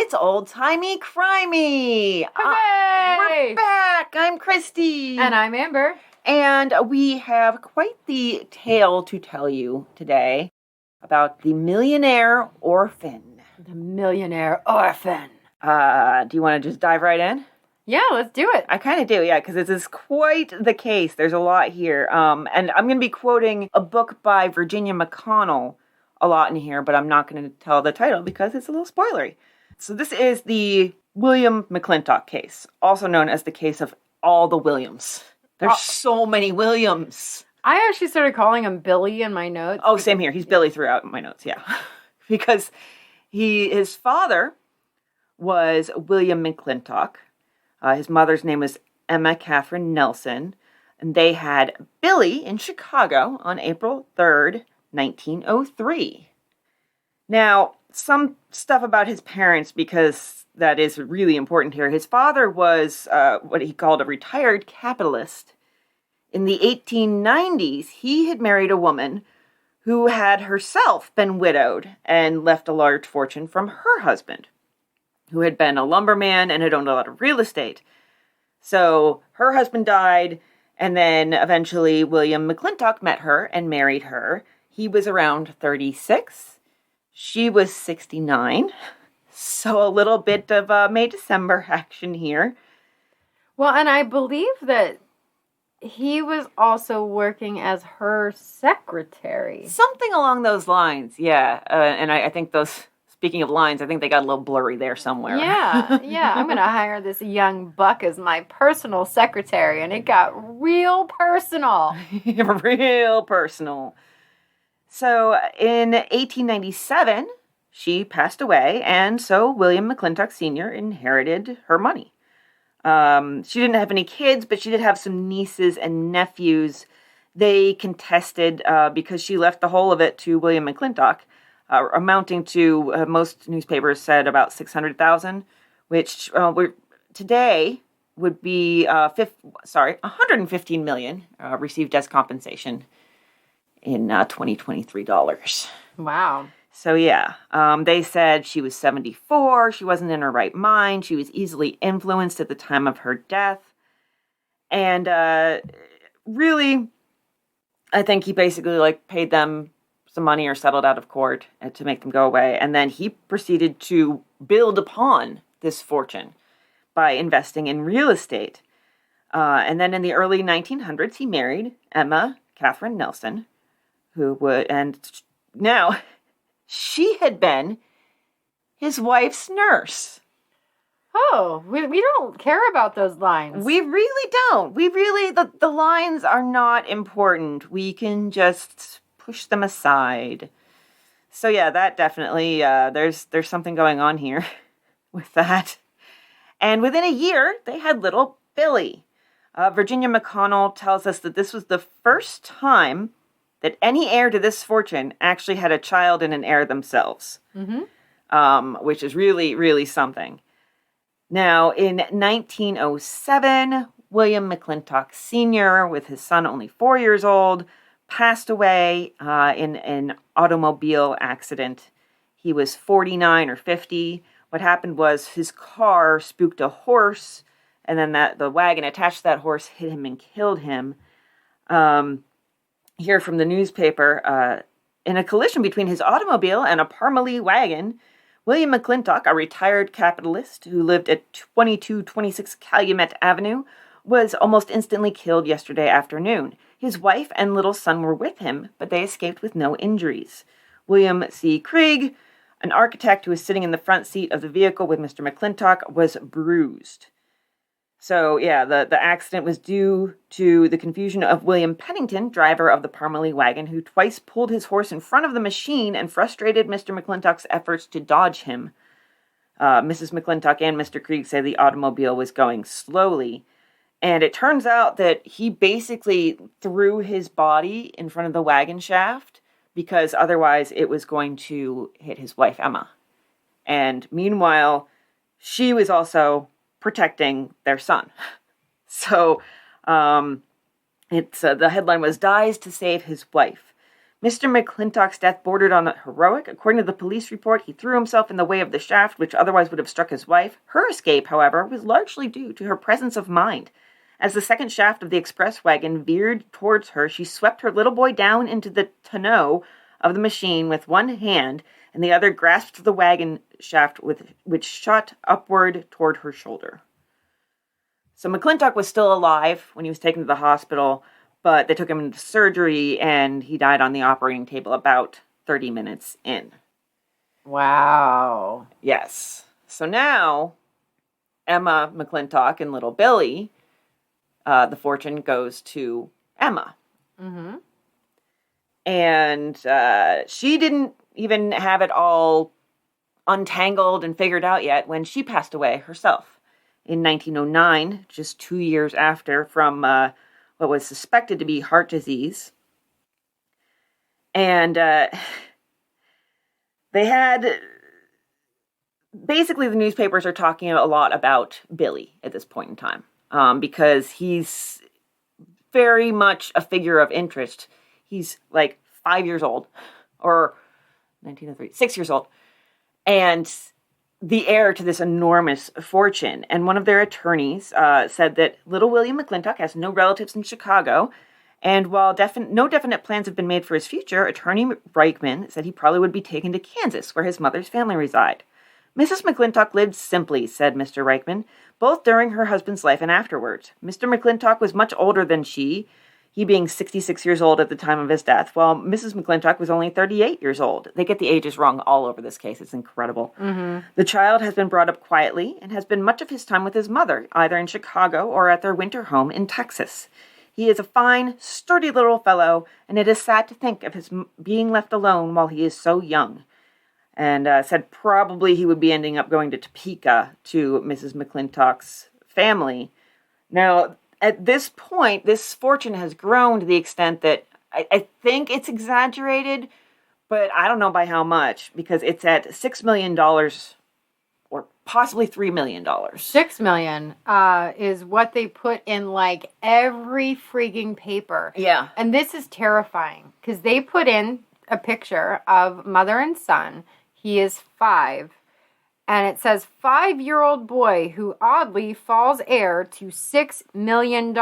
It's old Timey Crimey. Hooray! We're back. I'm Christy. And I'm Amber. And we have quite the tale to tell you today about the Millionaire Orphan. The Millionaire Orphan. Do you want to just dive right in? Yeah, let's do it. I kind of do, yeah, because this is quite the case. There's a lot here. And I'm going to be quoting a book by Virginia McConnell a lot in here, but I'm not going to tell the title because it's a little spoilery. So this is the William McClintock case, also known as the case of all the Williams. There's so many Williams. I actually started calling him Billy in my notes. Oh, same here. He's Billy throughout my notes, yeah. Because his father was William McClintock. His mother's name was Emma Catherine Nelson. And they had Billy in Chicago on April 3rd, 1903. Now, some stuff about his parents, because that is really important here. His father was what he called a retired capitalist. In the 1890s, he had married a woman who had herself been widowed and left a large fortune from her husband, who had been a lumberman and had owned a lot of real estate. So her husband died, and then eventually William McClintock met her and married her. He was around 36. She was 69. So a little bit of May-December action here. Well, and I believe that he was also working as her secretary. Something along those lines, yeah. And I think those, speaking of lines, I think they got a little blurry there somewhere. Yeah. I'm going to hire this young buck as my personal secretary. And it got real personal. Real personal. So in 1897, she passed away, and so William McClintock Sr. inherited her money. She didn't have any kids, but she did have some nieces and nephews. They contested because she left the whole of it to William McClintock, amounting to, most newspapers said, about $600,000, which today would be $115 million received as compensation in 2023 dollars. Wow. So yeah, they said she was 74, she wasn't in her right mind, she was easily influenced at the time of her death, and really, I think he basically paid them some money or settled out of court to make them go away, and then he proceeded to build upon this fortune by investing in real estate. And then in the early 1900s, he married Emma Catherine Nelson, now she had been his wife's nurse. Oh, we don't care about those lines. We really don't. The lines are not important. We can just push them aside. So yeah, that definitely, there's something going on here with that. And within a year, they had little Billy. Virginia McConnell tells us that this was the first time that any heir to this fortune actually had a child and an heir themselves, which is really, really something. Now, in 1907, William McClintock Sr., with his son only 4 years old, passed away in an automobile accident. He was 49 or 50. What happened was his car spooked a horse, and then the wagon attached to that horse hit him and killed him. Here from the newspaper, in a collision between his automobile and a Parmalee wagon, William McClintock, a retired capitalist who lived at 2226 Calumet Avenue, was almost instantly killed yesterday afternoon. His wife and little son were with him, but they escaped with no injuries. William C. Krieg, an architect who was sitting in the front seat of the vehicle with Mr. McClintock, was bruised. So, yeah, the accident was due to the confusion of William Pennington, driver of the Parmalee wagon, who twice pulled his horse in front of the machine and frustrated Mr. McClintock's efforts to dodge him. Mrs. McClintock and Mr. Krieg say the automobile was going slowly. And it turns out that he basically threw his body in front of the wagon shaft because otherwise it was going to hit his wife, Emma. And meanwhile, she was also protecting their son. So the headline was, "Dies to Save His Wife." Mr. McClintock's death bordered on the heroic. According to the police report, he threw himself in the way of the shaft, which otherwise would have struck his wife. Her escape, however, was largely due to her presence of mind. As the second shaft of the express wagon veered towards her, she swept her little boy down into the tonneau of the machine with one hand, and the other grasped the wagon shaft, which shot upward toward her shoulder. So McClintock was still alive when he was taken to the hospital, but they took him into surgery, and he died on the operating table about 30 minutes in. Wow. Yes. So now, Emma McClintock and little Billy, the fortune goes to Emma. Mm-hmm. And she didn't even have it all untangled and figured out yet when she passed away herself in 1909, just 2 years after, from what was suspected to be heart disease. And they had... Basically, the newspapers are talking a lot about Billy at this point in time, because he's very much a figure of interest. He's like 5 years old, or 1903, 6 years old, and the heir to this enormous fortune. And one of their attorneys said that little William McClintock has no relatives in Chicago, and while no definite plans have been made for his future, Attorney Reichman said he probably would be taken to Kansas, where his mother's family reside. Mrs. McClintock lived simply, said Mr. Reichman, both during her husband's life and afterwards. Mr. McClintock was much older than she, he being 66 years old at the time of his death, while Mrs. McClintock was only 38 years old. They get the ages wrong all over this case. It's incredible. Mm-hmm. The child has been brought up quietly and has been much of his time with his mother, either in Chicago or at their winter home in Texas. He is a fine, sturdy little fellow, and it is sad to think of his being left alone while he is so young. And said probably he would be ending up going to Topeka to Mrs. McClintock's family. Now, at this point, this fortune has grown to the extent that I think it's exaggerated, but I don't know by how much, because it's at $6 million or possibly $3 million. $6 million is what they put in like every freaking paper. Yeah. And this is terrifying because they put in a picture of mother and son. He is 5. And it says 5-year-old boy who oddly falls heir to $6 million.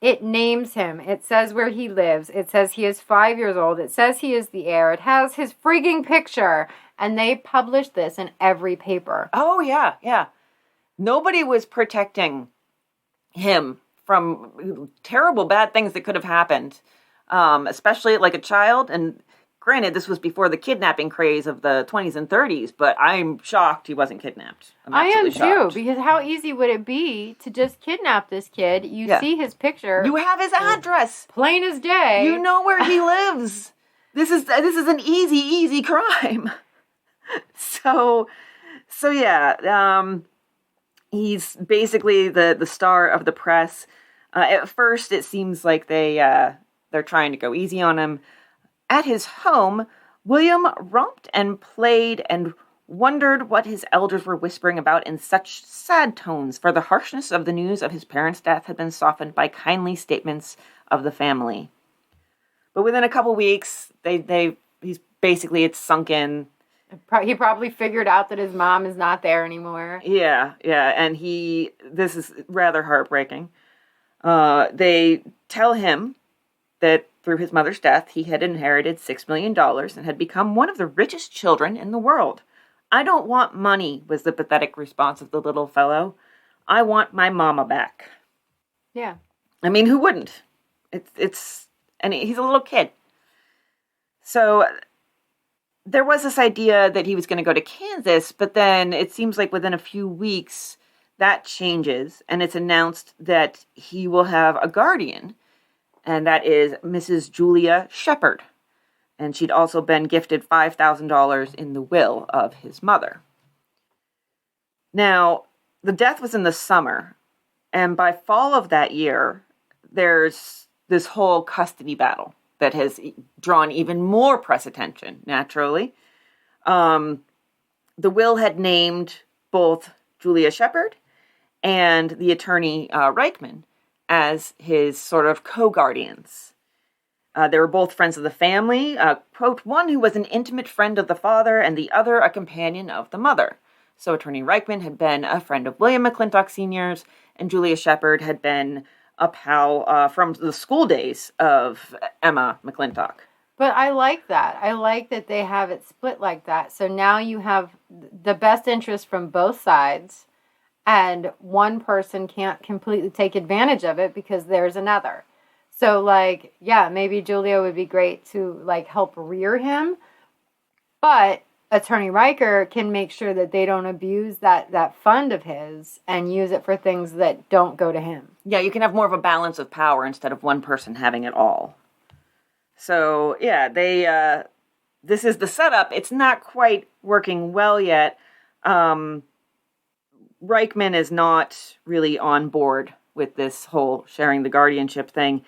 It names him. It says where he lives. It says he is 5 years old. It says he is the heir. It has his freaking picture. And they published this in every paper. Oh, yeah, yeah. Nobody was protecting him from terrible bad things that could have happened, especially like a child. And granted, this was before the kidnapping craze of the 20s and 30s, but I'm shocked he wasn't kidnapped. I am shocked. too, because how easy would it be to just kidnap this kid? You see his picture. You have his address. Plain as day. You know where he lives. This is an easy crime. So yeah, he's basically the star of the press. At first, it seems like they're trying to go easy on him. At his home, William romped and played and wondered what his elders were whispering about in such sad tones, for the harshness of the news of his parents' death had been softened by kindly statements of the family. But within a couple weeks, it's sunk in. He probably figured out that his mom is not there anymore. Yeah, and this is rather heartbreaking. They tell him that through his mother's death, he had inherited $6 million and had become one of the richest children in the world. I don't want money, was the pathetic response of the little fellow. I want my mama back. Yeah. I mean, who wouldn't? And he's a little kid. So there was this idea that he was going to go to Kansas, but then it seems like within a few weeks that changes, and it's announced that he will have a guardian, and that is Mrs. Julia Shephard. And she'd also been gifted $5,000 in the will of his mother. Now, the death was in the summer, and by fall of that year, there's this whole custody battle that has drawn even more press attention, naturally. The will had named both Julia Shephard and the attorney Reichman as his sort of co-guardians. They were both friends of the family. Quote, one who was an intimate friend of the father and the other a companion of the mother. So Attorney Reichman had been a friend of William McClintock Sr.'s, and Julia Shephard had been a pal from the school days of Emma McClintock. But I like that. I like that they have it split like that. So now you have the best interest from both sides, and one person can't completely take advantage of it because there's another. So, like, yeah, maybe Julia would be great to, like, help rear him. But Attorney Riker can make sure that they don't abuse that fund of his and use it for things that don't go to him. Yeah, you can have more of a balance of power instead of one person having it all. So, yeah, this is the setup. It's not quite working well yet. Reichman is not really on board with this whole sharing the guardianship thing.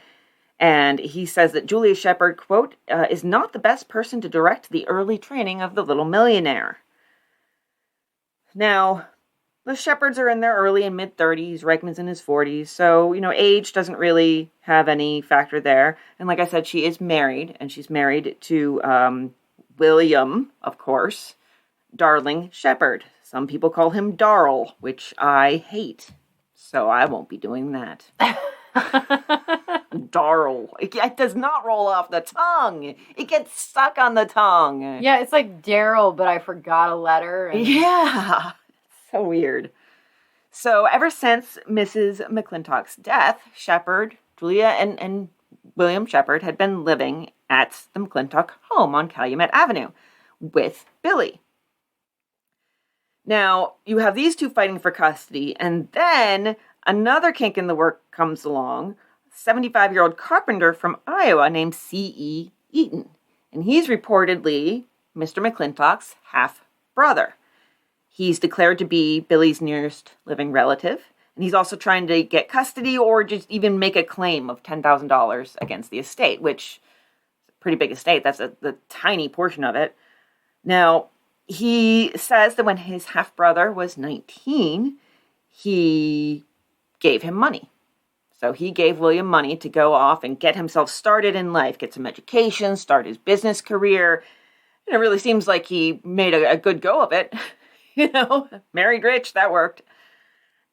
And he says that Julia Shephard, quote, is not the best person to direct the early training of the little millionaire. Now, the Shephards are in their early and mid-30s. Reichman's in his 40s. So, age doesn't really have any factor there. And like I said, she is married. And she's married to William, of course, Darling Shephard. Some people call him Darl, which I hate. So I won't be doing that. Darl. It does not roll off the tongue. It gets stuck on the tongue. Yeah, it's like Daryl, but I forgot a letter. Yeah. So weird. So ever since Mrs. McClintock's death, Shephard, Julia, and William Shephard had been living at the McClintock home on Calumet Avenue with Billy. Now, you have these two fighting for custody, and then another kink in the work comes along, 75-year-old carpenter from Iowa named C.E. Eaton. And he's reportedly Mr. McClintock's half-brother. He's declared to be Billy's nearest living relative, and he's also trying to get custody or just even make a claim of $10,000 against the estate, which is a pretty big estate. That's the tiny portion of it. Now, he says that when his half-brother was 19, he gave him money. So he gave William money to go off and get himself started in life, get some education, start his business career. And it really seems like he made a good go of it. Married rich, that worked.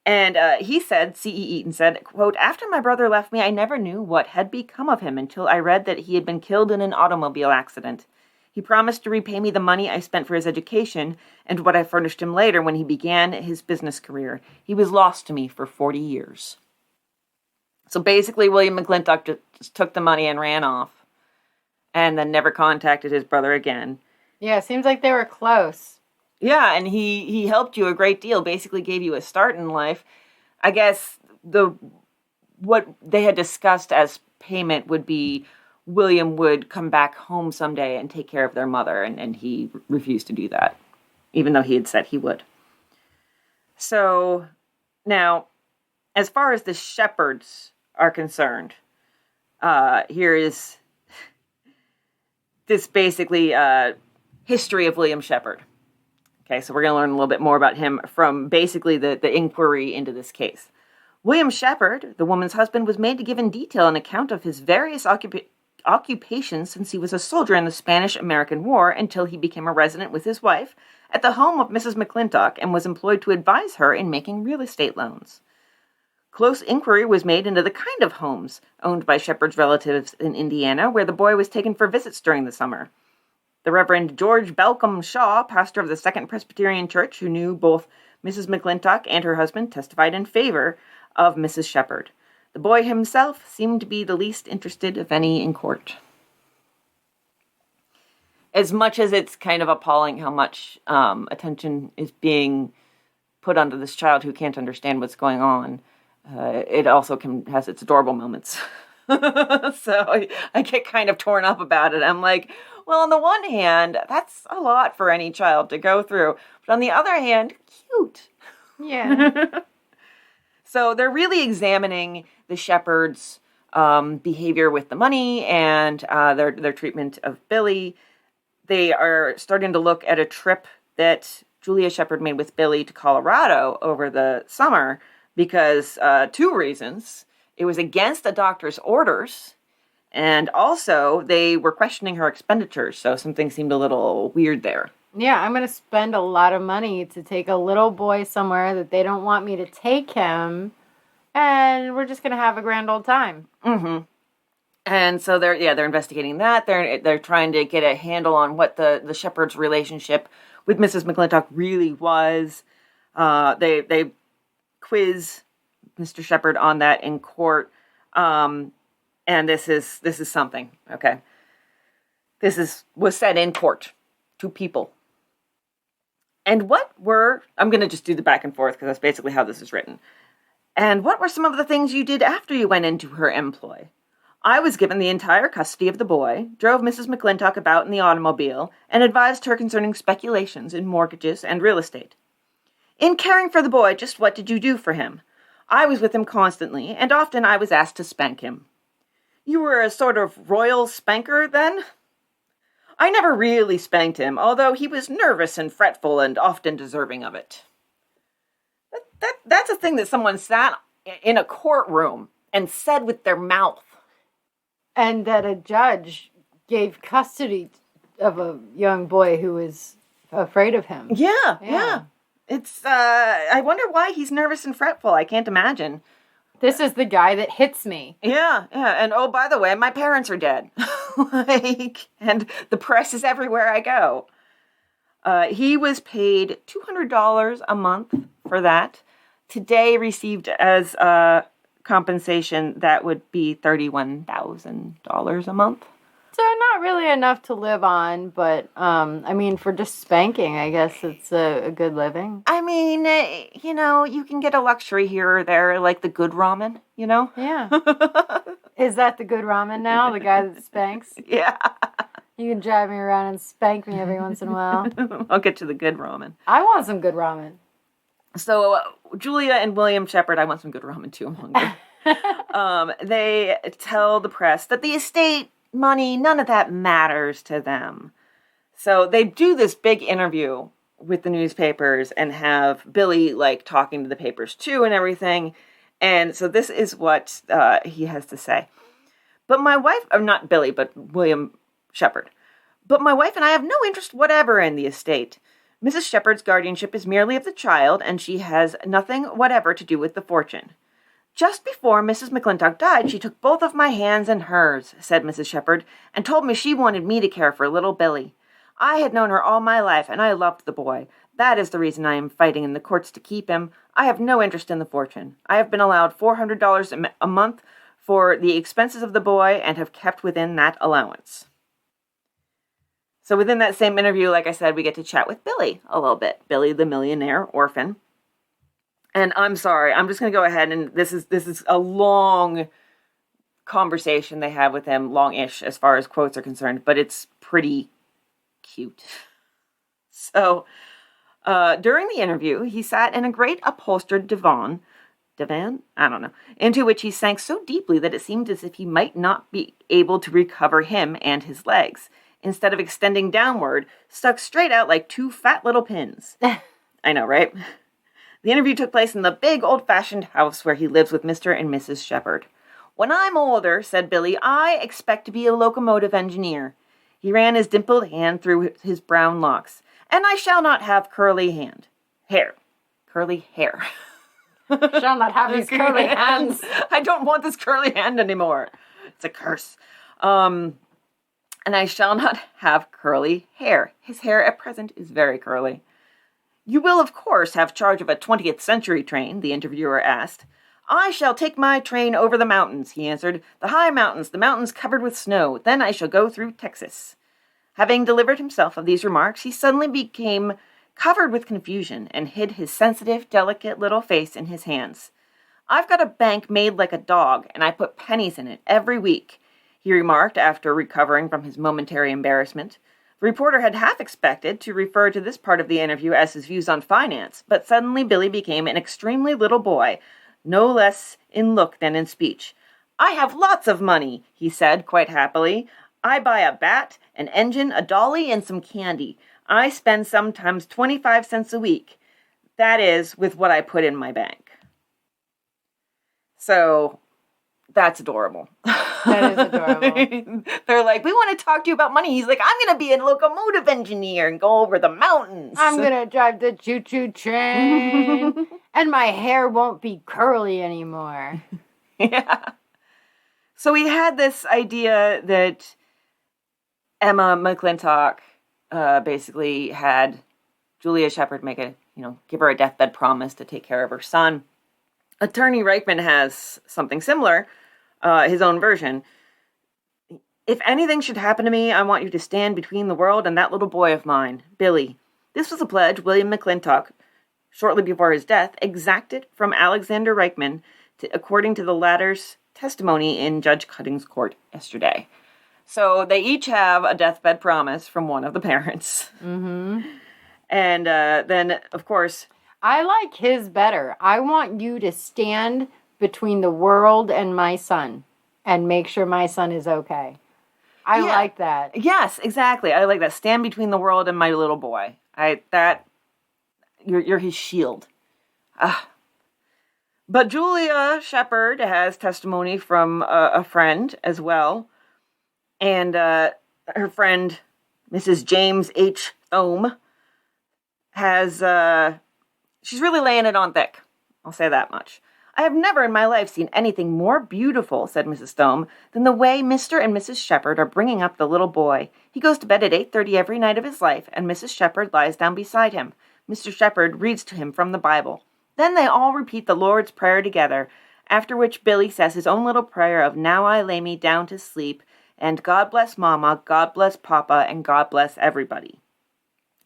And he said, C.E. Eaton said, quote, after my brother left me, I never knew what had become of him until I read that he had been killed in an automobile accident. He promised to repay me the money I spent for his education and what I furnished him later when he began his business career. He was lost to me for 40 years. So basically, William McClintock just took the money and ran off and then never contacted his brother again. Yeah, it seems like they were close. Yeah, and he helped you a great deal, basically gave you a start in life. I guess what they had discussed as payment would be William would come back home someday and take care of their mother, and he refused to do that, even though he had said he would. So, now, as far as the Shephards are concerned, here is this basically history of William Shephard. Okay, so we're going to learn a little bit more about him from basically the inquiry into this case. William Shephard, the woman's husband, was made to give in detail an account of his various occupations since he was a soldier in the Spanish-American War until he became a resident with his wife at the home of Mrs. McClintock and was employed to advise her in making real estate loans. Close inquiry was made into the kind of homes owned by Shephard's relatives in Indiana, where the boy was taken for visits during the summer. The Reverend George Balcom Shaw, pastor of the Second Presbyterian Church, who knew both Mrs. McClintock and her husband, testified in favor of Mrs. Shephard. The boy himself seemed to be the least interested of any in court. As much as it's kind of appalling how much attention is being put onto this child who can't understand what's going on, it also has its adorable moments. So I get kind of torn up about it. I'm like, well, on the one hand, that's a lot for any child to go through. But on the other hand, cute. Yeah. So they're really examining the Shephards' behavior with the money and their treatment of Billy. They are starting to look at a trip that Julia Shephard made with Billy to Colorado over the summer because two reasons. It was against the doctor's orders, And also, they were questioning her expenditures, so something seemed a little weird there. Yeah, I'm going to spend a lot of money to take a little boy somewhere that they don't want me to take him, and we're just going to have a grand old time. Mm-hmm. And so they're investigating that. They're trying to get a handle on what the Shephard's relationship with Mrs. McClintock really was. They quiz Mr. Shephard on that in court. And this is something, okay? Was said in court to people. And I'm going to just do the back and forth because that's basically how this is written. And what were some of the things you did after you went into her employ? I was given the entire custody of the boy, drove Mrs. McClintock about in the automobile, and advised her concerning speculations in mortgages and real estate. In caring for the boy, just what did you do for him? I was with him constantly, and often I was asked to spank him. You were a sort of royal spanker, then? I never really spanked him, although he was nervous and fretful and often deserving of it. That's a thing that someone sat in a courtroom and said with their mouth. And that a judge gave custody of a young boy who was afraid of him. Yeah. It's, I wonder why he's nervous and fretful. I can't imagine. This is the guy that hits me. Yeah. And oh, by the way, my parents are dead. And the press is everywhere I go. He was paid $200 a month for that. Today received as compensation, that would be $31,000 a month. So not really enough to live on, but, for just spanking, I guess it's a good living. I mean, you can get a luxury here or there, like the good ramen, Yeah. Is that the good ramen now, the guy that spanks? Yeah. You can drive me around and spank me every once in a while. I'll get to the good ramen. I want some good ramen. So, Julia and William Shephard, I want some good ramen too, I'm hungry. They tell the press that the estate money, none of that matters to them. So they do this big interview with the newspapers and have Billy, talking to the papers too and everything. And so this is what he has to say. But my wife, or not Billy, but William Shephard. But my wife and I have no interest whatever in the estate. Mrs. Shephard's guardianship is merely of the child, and she has nothing whatever to do with the fortune. Just before Mrs. McClintock died, she took both of my hands in hers, said Mrs. Shephard, and told me she wanted me to care for little Billy. I had known her all my life, and I loved the boy. That is the reason I am fighting in the courts to keep him. I have no interest in the fortune. I have been allowed $400 a month for the expenses of the boy and have kept within that allowance. So within that same interview, like I said, we get to chat with Billy a little bit. Billy, the millionaire orphan. And I'm sorry, I'm just going to go ahead and this is a long conversation they have with him, long-ish as far as quotes are concerned, but it's pretty cute. So during the interview, he sat in a great upholstered divan, I don't know, into which he sank so deeply that it seemed as if he might not be able to recover him and his legs. Instead of extending downward, stuck straight out like two fat little pins. I know, right? The interview took place in the big old-fashioned house where he lives with Mr. and Mrs. Shephard. When I'm older, said Billy, I expect to be a locomotive engineer. He ran his dimpled hand through his brown locks. And I shall not have curly hair. Curly hair. Shall not have these curly hands. I don't want this curly hand anymore. It's a curse. And I shall not have curly hair. His hair at present is very curly. You will, of course, have charge of a 20th century train, the interviewer asked. I shall take my train over the mountains, he answered. The high mountains, the mountains covered with snow. Then I shall go through Texas. Having delivered himself of these remarks, he suddenly became covered with confusion and hid his sensitive, delicate little face in his hands. I've got a bank made like a dog, and I put pennies in it every week, he remarked after recovering from his momentary embarrassment. The reporter had half expected to refer to this part of the interview as his views on finance, but suddenly Billy became an extremely little boy, no less in look than in speech. I have lots of money, he said quite happily. I buy a bat, an engine, a dolly, and some candy. I spend sometimes 25 cents a week. That is with what I put in my bank. So, that's adorable. That is adorable. They're like, we want to talk to you about money. He's like, I'm going to be a locomotive engineer and go over the mountains. I'm going to drive the choo-choo train. And my hair won't be curly anymore. Yeah. So we had this idea that Emma McClintock basically had Julia Shephard give her a deathbed promise to take care of her son. Attorney Reichman has something similar, his own version. If anything should happen to me, I want you to stand between the world and that little boy of mine, Billy. This was a pledge William McClintock, shortly before his death, exacted from Alexander Reichman, according to the latter's testimony in Judge Cutting's court yesterday. So they each have a deathbed promise from one of the parents. Mm-hmm. And then, of course... I like his better. I want you to stand between the world and my son and make sure my son is okay. I like that. Yes, exactly. I like that. Stand between the world and my little boy. You're his shield. But Julia Shephard has testimony from a friend as well. And her friend, Mrs. James H. Thome, has... she's really laying it on thick. I'll say that much. I have never in my life seen anything more beautiful, said Mrs. Thome, than the way Mr. and Mrs. Shephard are bringing up the little boy. He goes to bed at 8:30 every night of his life, and Mrs. Shephard lies down beside him. Mr. Shephard reads to him from the Bible. Then they all repeat the Lord's Prayer together, after which Billy says his own little prayer of "Now I lay me down to sleep," and "God bless Mama, God bless Papa, and God bless everybody."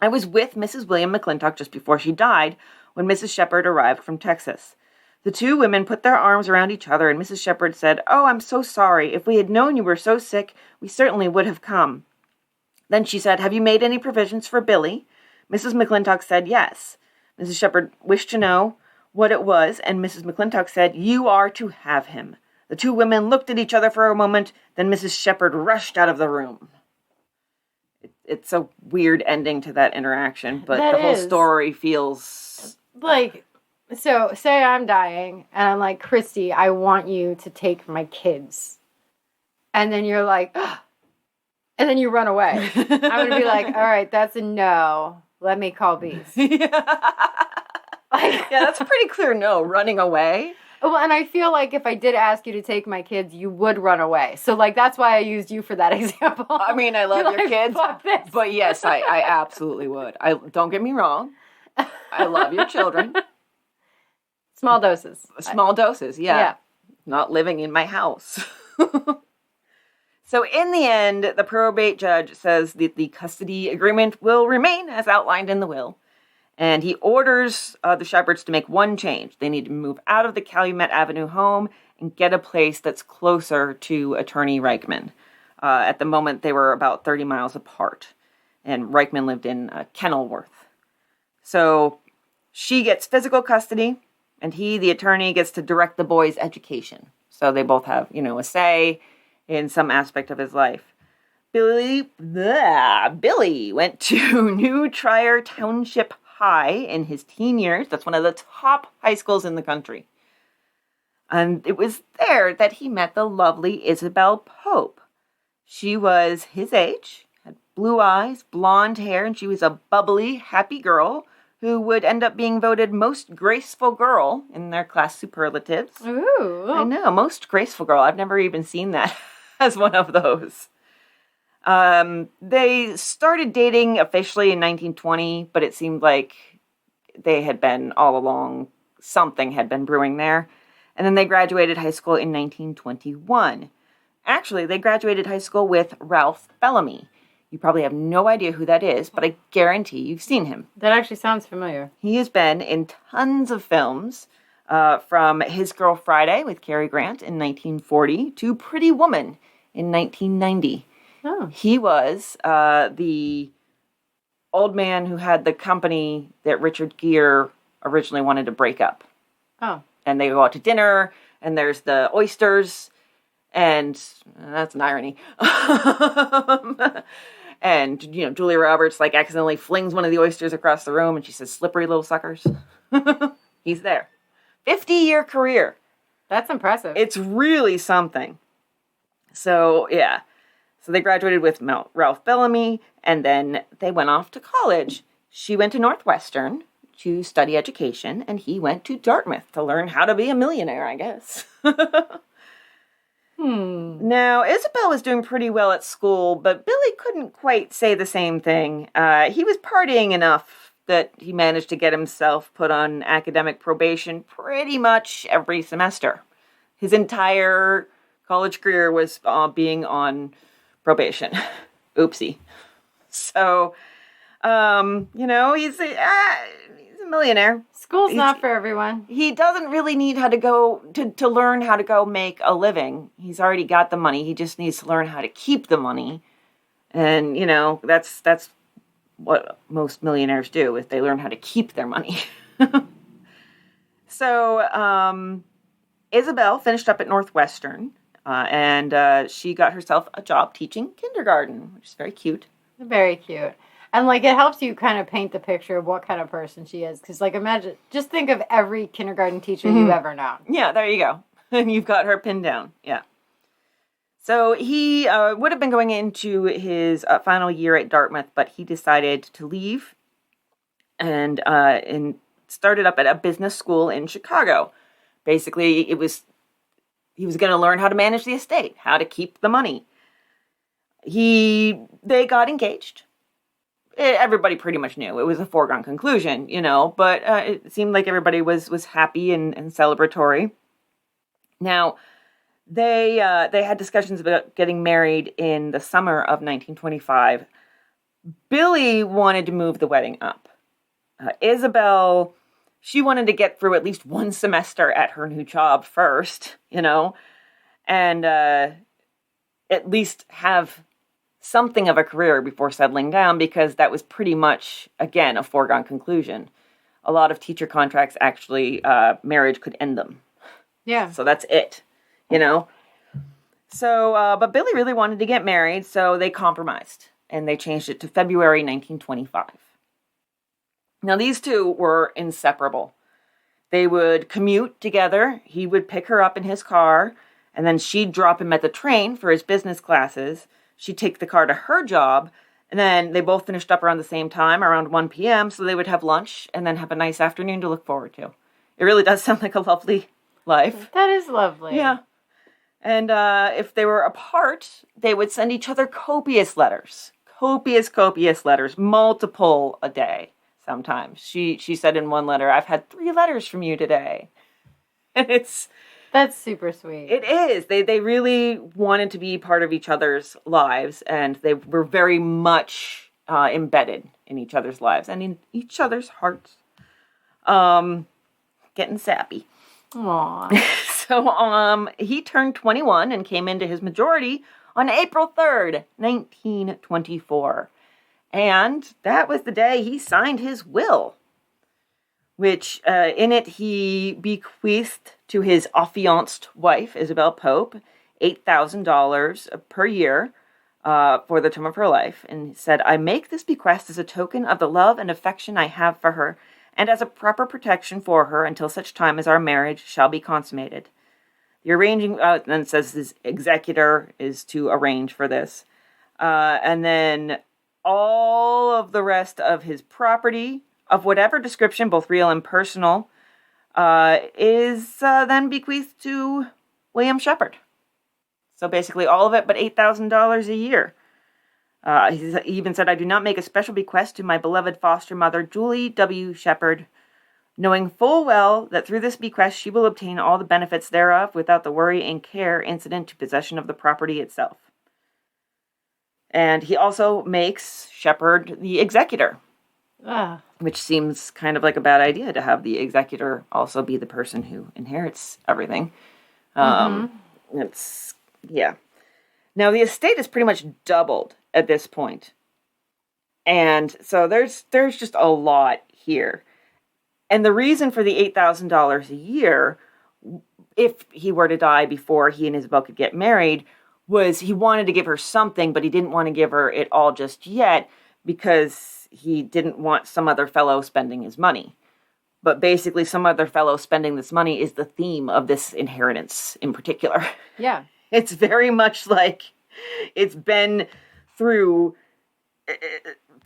I was with Mrs. William McClintock just before she died, when Mrs. Shephard arrived from Texas. The two women put their arms around each other, and Mrs. Shephard said, "Oh, I'm so sorry. If we had known you were so sick, we certainly would have come." Then she said, "Have you made any provisions for Billy?" Mrs. McClintock said yes. Mrs. Shephard wished to know what it was, and Mrs. McClintock said, "You are to have him." The two women looked at each other for a moment, then Mrs. Shephard rushed out of the room. It's a weird ending to that interaction, but the whole story feels... Like, so say I'm dying, and I'm like, "Christy, I want you to take my kids." And then you're like, "Ugh," and then you run away. I'm going to be like, "All right, that's a no. Let me call Beast." Yeah, that's a pretty clear no, running away. Well, and I feel like if I did ask you to take my kids, you would run away. So, like, that's why I used you for that example. I mean, I love your kids, but yes, I absolutely would. Don't get me wrong. I love your children. Small doses. Small doses, yeah. Not living in my house. So in the end, the probate judge says that the custody agreement will remain as outlined in the will. And he orders the Shephards to make one change. They need to move out of the Calumet Avenue home and get a place that's closer to Attorney Reichman. At the moment, they were about 30 miles apart. And Reichman lived in Kenilworth. So she gets physical custody, and he, the attorney, gets to direct the boy's education. So they both have, a say in some aspect of his life. Billy went to New Trier Township High in his teen years. That's one of the top high schools in the country. And it was there that he met the lovely Isabel Pope. She was his age, had blue eyes, blonde hair, and she was a bubbly, happy girl who would end up being voted most graceful girl in their class superlatives. Ooh. I know, most graceful girl. I've never even seen that as one of those. They started dating officially in 1920, but it seemed like they had been all along, something had been brewing there. And then they graduated high school in 1921. Actually, they graduated high school with Ralph Bellamy. You probably have no idea who that is, but I guarantee you've seen him. That actually sounds familiar. He has been in tons of films, from His Girl Friday with Cary Grant in 1940 to Pretty Woman in 1990. Oh. He was the old man who had the company that Richard Gere originally wanted to break up. Oh. And they go out to dinner, and there's the oysters, and that's an irony. And, Julia Roberts, accidentally flings one of the oysters across the room, and she says, "Slippery little suckers." He's there. 50-year career. That's impressive. It's really something. So, yeah. So they graduated with Ralph Bellamy, and then they went off to college. She went to Northwestern to study education, and he went to Dartmouth to learn how to be a millionaire, I guess. Now, Isabel was doing pretty well at school, but Billy couldn't quite say the same thing. He was partying enough that he managed to get himself put on academic probation pretty much every semester. His entire college career was being on probation. Oopsie. So, he's a millionaire. School's not for everyone. He doesn't really need how to go to learn how to go make a living. He's already got the money. He just needs to learn how to keep the money. And, that's what most millionaires do, is they learn how to keep their money. So, Isabel finished up at Northwestern, and she got herself a job teaching kindergarten, which is very cute. Very cute. And, it helps you kind of paint the picture of what kind of person she is. Because, just think of every kindergarten teacher you've ever known. Yeah, there you go. And you've got her pinned down. Yeah. So he would have been going into his final year at Dartmouth, but he decided to leave and started up at a business school in Chicago. Basically, he was going to learn how to manage the estate, how to keep the money. They got engaged. Everybody pretty much knew. It was a foregone conclusion, but it seemed like everybody was happy and celebratory. Now, they had discussions about getting married in the summer of 1925. Billy wanted to move the wedding up. Isabel, she wanted to get through at least one semester at her new job first, and at least have something of a career before settling down, because that was pretty much, again, a foregone conclusion. A lot of teacher contracts, actually, marriage could end them. Yeah. So that's it, So, but Billy really wanted to get married, so they compromised, and they changed it to February 1925. Now, these two were inseparable. They would commute together. He would pick her up in his car, and then she'd drop him at the train for his business classes. She'd take the car to her job, and then they both finished up around the same time, around 1 p.m., so they would have lunch and then have a nice afternoon to look forward to. It really does sound like a lovely life. That is lovely. Yeah. And if they were apart, they would send each other copious letters. Copious letters, multiple a day sometimes. She said in one letter, "I've had 3 letters from you today." And that's super sweet. It is. They really wanted to be part of each other's lives, and they were very much embedded in each other's lives and in each other's hearts. Getting sappy. Aww. So he turned 21 and came into his majority on April 3rd, 1924. And that was the day he signed his will, which in it he bequeathed to his affianced wife, Isabel Pope, $8,000 per year for the term of her life. And he said, "I make this bequest as a token of the love and affection I have for her, and as a proper protection for her until such time as our marriage shall be consummated." The arranging, then it says his executor is to arrange for this. And then all of the rest of his property, of whatever description, both real and personal, is then bequeathed to William Shephard. So basically all of it, but $8,000 a year. He even said, "I do not make a special bequest to my beloved foster mother, Julie W. Shephard, knowing full well that through this bequest she will obtain all the benefits thereof without the worry and care incident to possession of the property itself." And he also makes Shephard the executor. Which seems kind of like a bad idea, to have the executor also be the person who inherits everything. It's, yeah. Now, the estate is pretty much doubled at this point. And so there's just a lot here. And the reason for the $8,000 a year, if he were to die before he and Isabel could get married, was he wanted to give her something, but he didn't want to give her it all just yet, because he didn't want some other fellow spending his money. But basically, some other fellow spending this money is the theme of this inheritance in particular. Yeah. It's very much like it's been through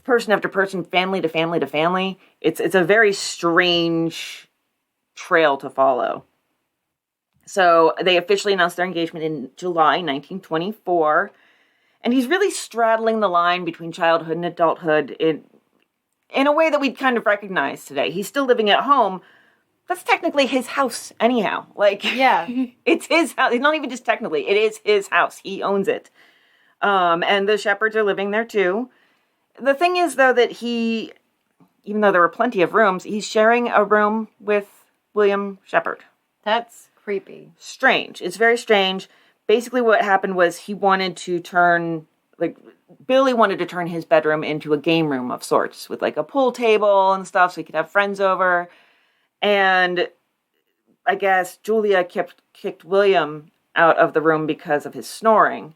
person after person, family to family to family. It's a very strange trail to follow. So they officially announced their engagement in July 1924, and he's really straddling the line between childhood and adulthood in a way that we'd kind of recognize today. He's still living at home. That's technically his house anyhow. Like, Yeah. it's his house. It's not even just technically. It is his house. He owns it. And the Shephards are living there too. The thing is, though, that he, even though there were plenty of rooms, he's sharing a room with William Shephard. That's creepy. Strange. It's very strange. Basically what happened was he wanted to turn, Billy wanted to turn his bedroom into a game room of sorts with, a pool table and stuff so he could have friends over. And I guess Julia kicked William out of the room because of his snoring.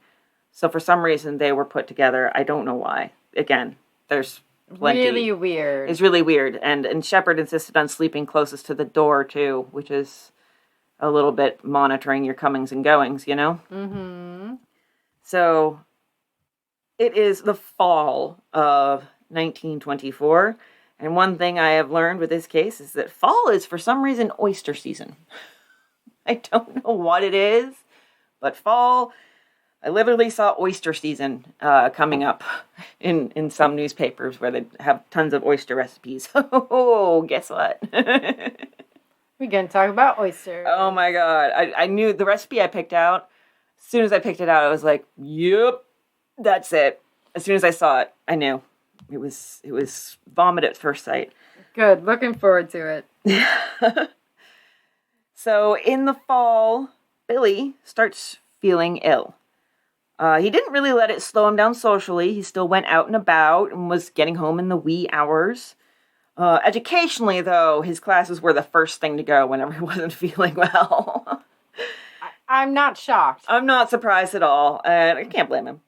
So for some reason they were put together. I don't know why. Again, there's plenty. Really weird. It's really weird. And Shephard insisted on sleeping closest to the door too, which is a little bit monitoring your comings and goings, you know? Mm-hmm. So it is the fall of 1924. And one thing I have learned with this case is that fall is, for some reason, oyster season. I don't know what it is, but fall, I literally saw oyster season coming up in some newspapers where they have tons of oyster recipes. Oh, guess what? We're going to talk about oysters. Oh my God. I knew the recipe I picked out. As soon as I picked it out, I was like, yep, that's it. As soon as I saw it, I knew. It was vomit at first sight. Good. Looking forward to it. So in the fall, Billy starts feeling ill. He didn't really let it slow him down socially. He still went out and about and was getting home in the wee hours. Educationally, though, his classes were the first thing to go whenever he wasn't feeling well. I'm not shocked. I'm not surprised at all, and I can't blame him.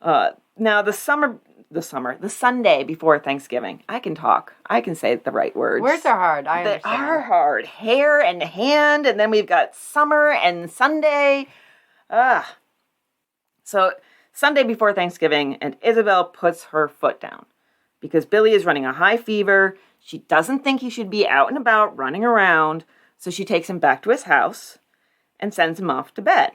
Now, the Sunday before Thanksgiving, I can talk. I can say the right words. Words are hard, I understand. They are hard. Hair and hand, and then we've got summer and Sunday. So, Sunday before Thanksgiving, and Isabel puts her foot down. Because Billy is running a high fever. She doesn't think he should be out and about running around, so she takes him back to his house and sends him off to bed.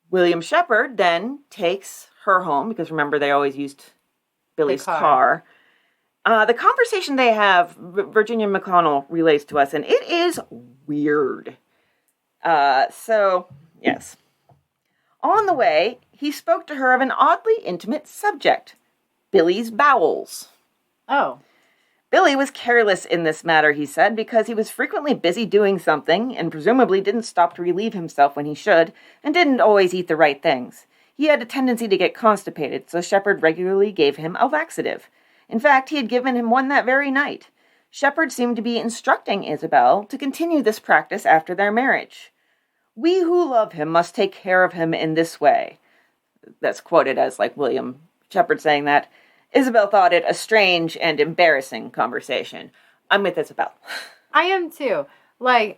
William Shephard then takes her home, because remember, they always used Billy's car. The conversation they have, Virginia McConnell relates to us, and it is weird. So, yes. On the way, he spoke to her of an oddly intimate subject, Billy's bowels. Oh. Billy was careless in this matter, he said, because he was frequently busy doing something and presumably didn't stop to relieve himself when he should, and didn't always eat the right things. He had a tendency to get constipated, so Shephard regularly gave him a laxative. In fact, he had given him one that very night. Shephard seemed to be instructing Isabel to continue this practice after their marriage. "We who love him must take care of him in this way." That's quoted as, William Shephard saying that. Isabel thought it a strange and embarrassing conversation. I'm with Isabel. I am too.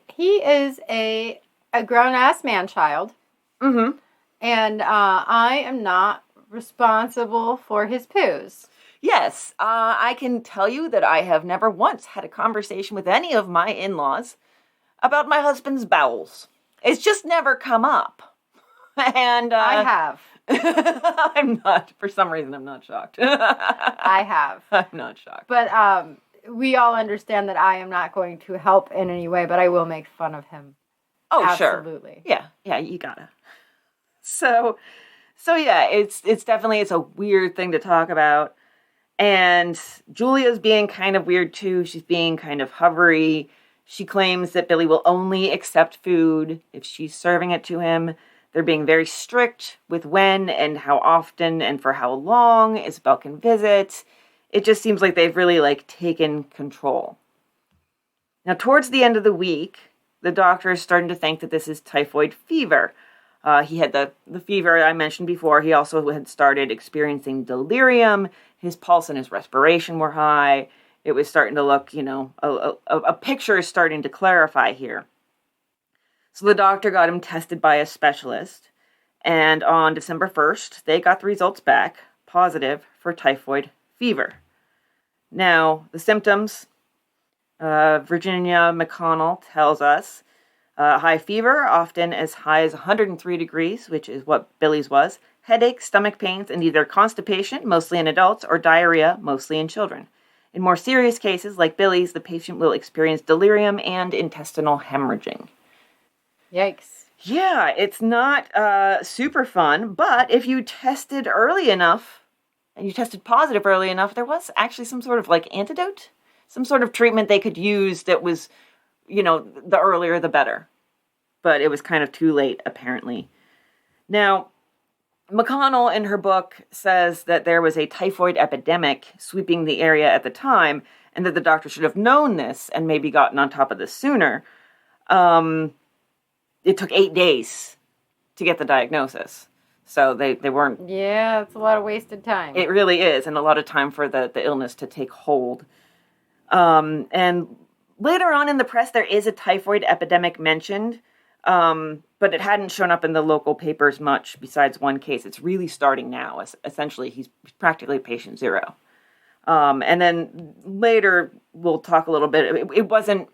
He is a grown-ass man-child. Mm-hmm. And I am not responsible for his poos. Yes, I can tell you that I have never once had a conversation with any of my in-laws about my husband's bowels. It's just never come up. And I have. I'm not, for some reason, I'm not shocked. I have. I'm not shocked. But we all understand that I am not going to help in any way, but I will make fun of him. Oh, Absolutely. Sure. Yeah, you gotta. So yeah, it's definitely, it's a weird thing to talk about. And Julia's being kind of weird too. She's being kind of hovery. She claims that Billy will only accept food if she's serving it to him. They're being very strict with when and how often and for how long Isabel can visit. It just seems like they've really, taken control. Now, towards the end of the week, the doctor is starting to think that this is typhoid fever. He had the fever I mentioned before. He also had started experiencing delirium. His pulse and his respiration were high. It was starting to look, a picture is starting to clarify here. So the doctor got him tested by a specialist, and on December 1st, they got the results back, positive for typhoid fever. Now, the symptoms, Virginia McConnell tells us, high fever, often as high as 103 degrees, which is what Billy's was, headache, stomach pains, and either constipation, mostly in adults, or diarrhea, mostly in children. In more serious cases, like Billy's, the patient will experience delirium and intestinal hemorrhaging. Yikes. Yeah, it's not super fun, but if you tested early enough, and you tested positive early enough, there was actually some sort of like antidote, some sort of treatment they could use that was, the earlier the better. But it was kind of too late, apparently. Now, McConnell in her book says that there was a typhoid epidemic sweeping the area at the time, and that the doctor should have known this and maybe gotten on top of this sooner. It took 8 days to get the diagnosis. So they weren't... Yeah, it's a lot of wasted time. It really is, and a lot of time for the illness to take hold. And later on in the press, there is a typhoid epidemic mentioned, but it hadn't shown up in the local papers much besides one case. It's really starting now. Essentially, he's practically patient zero. And then later, we'll talk a little bit. It wasn't...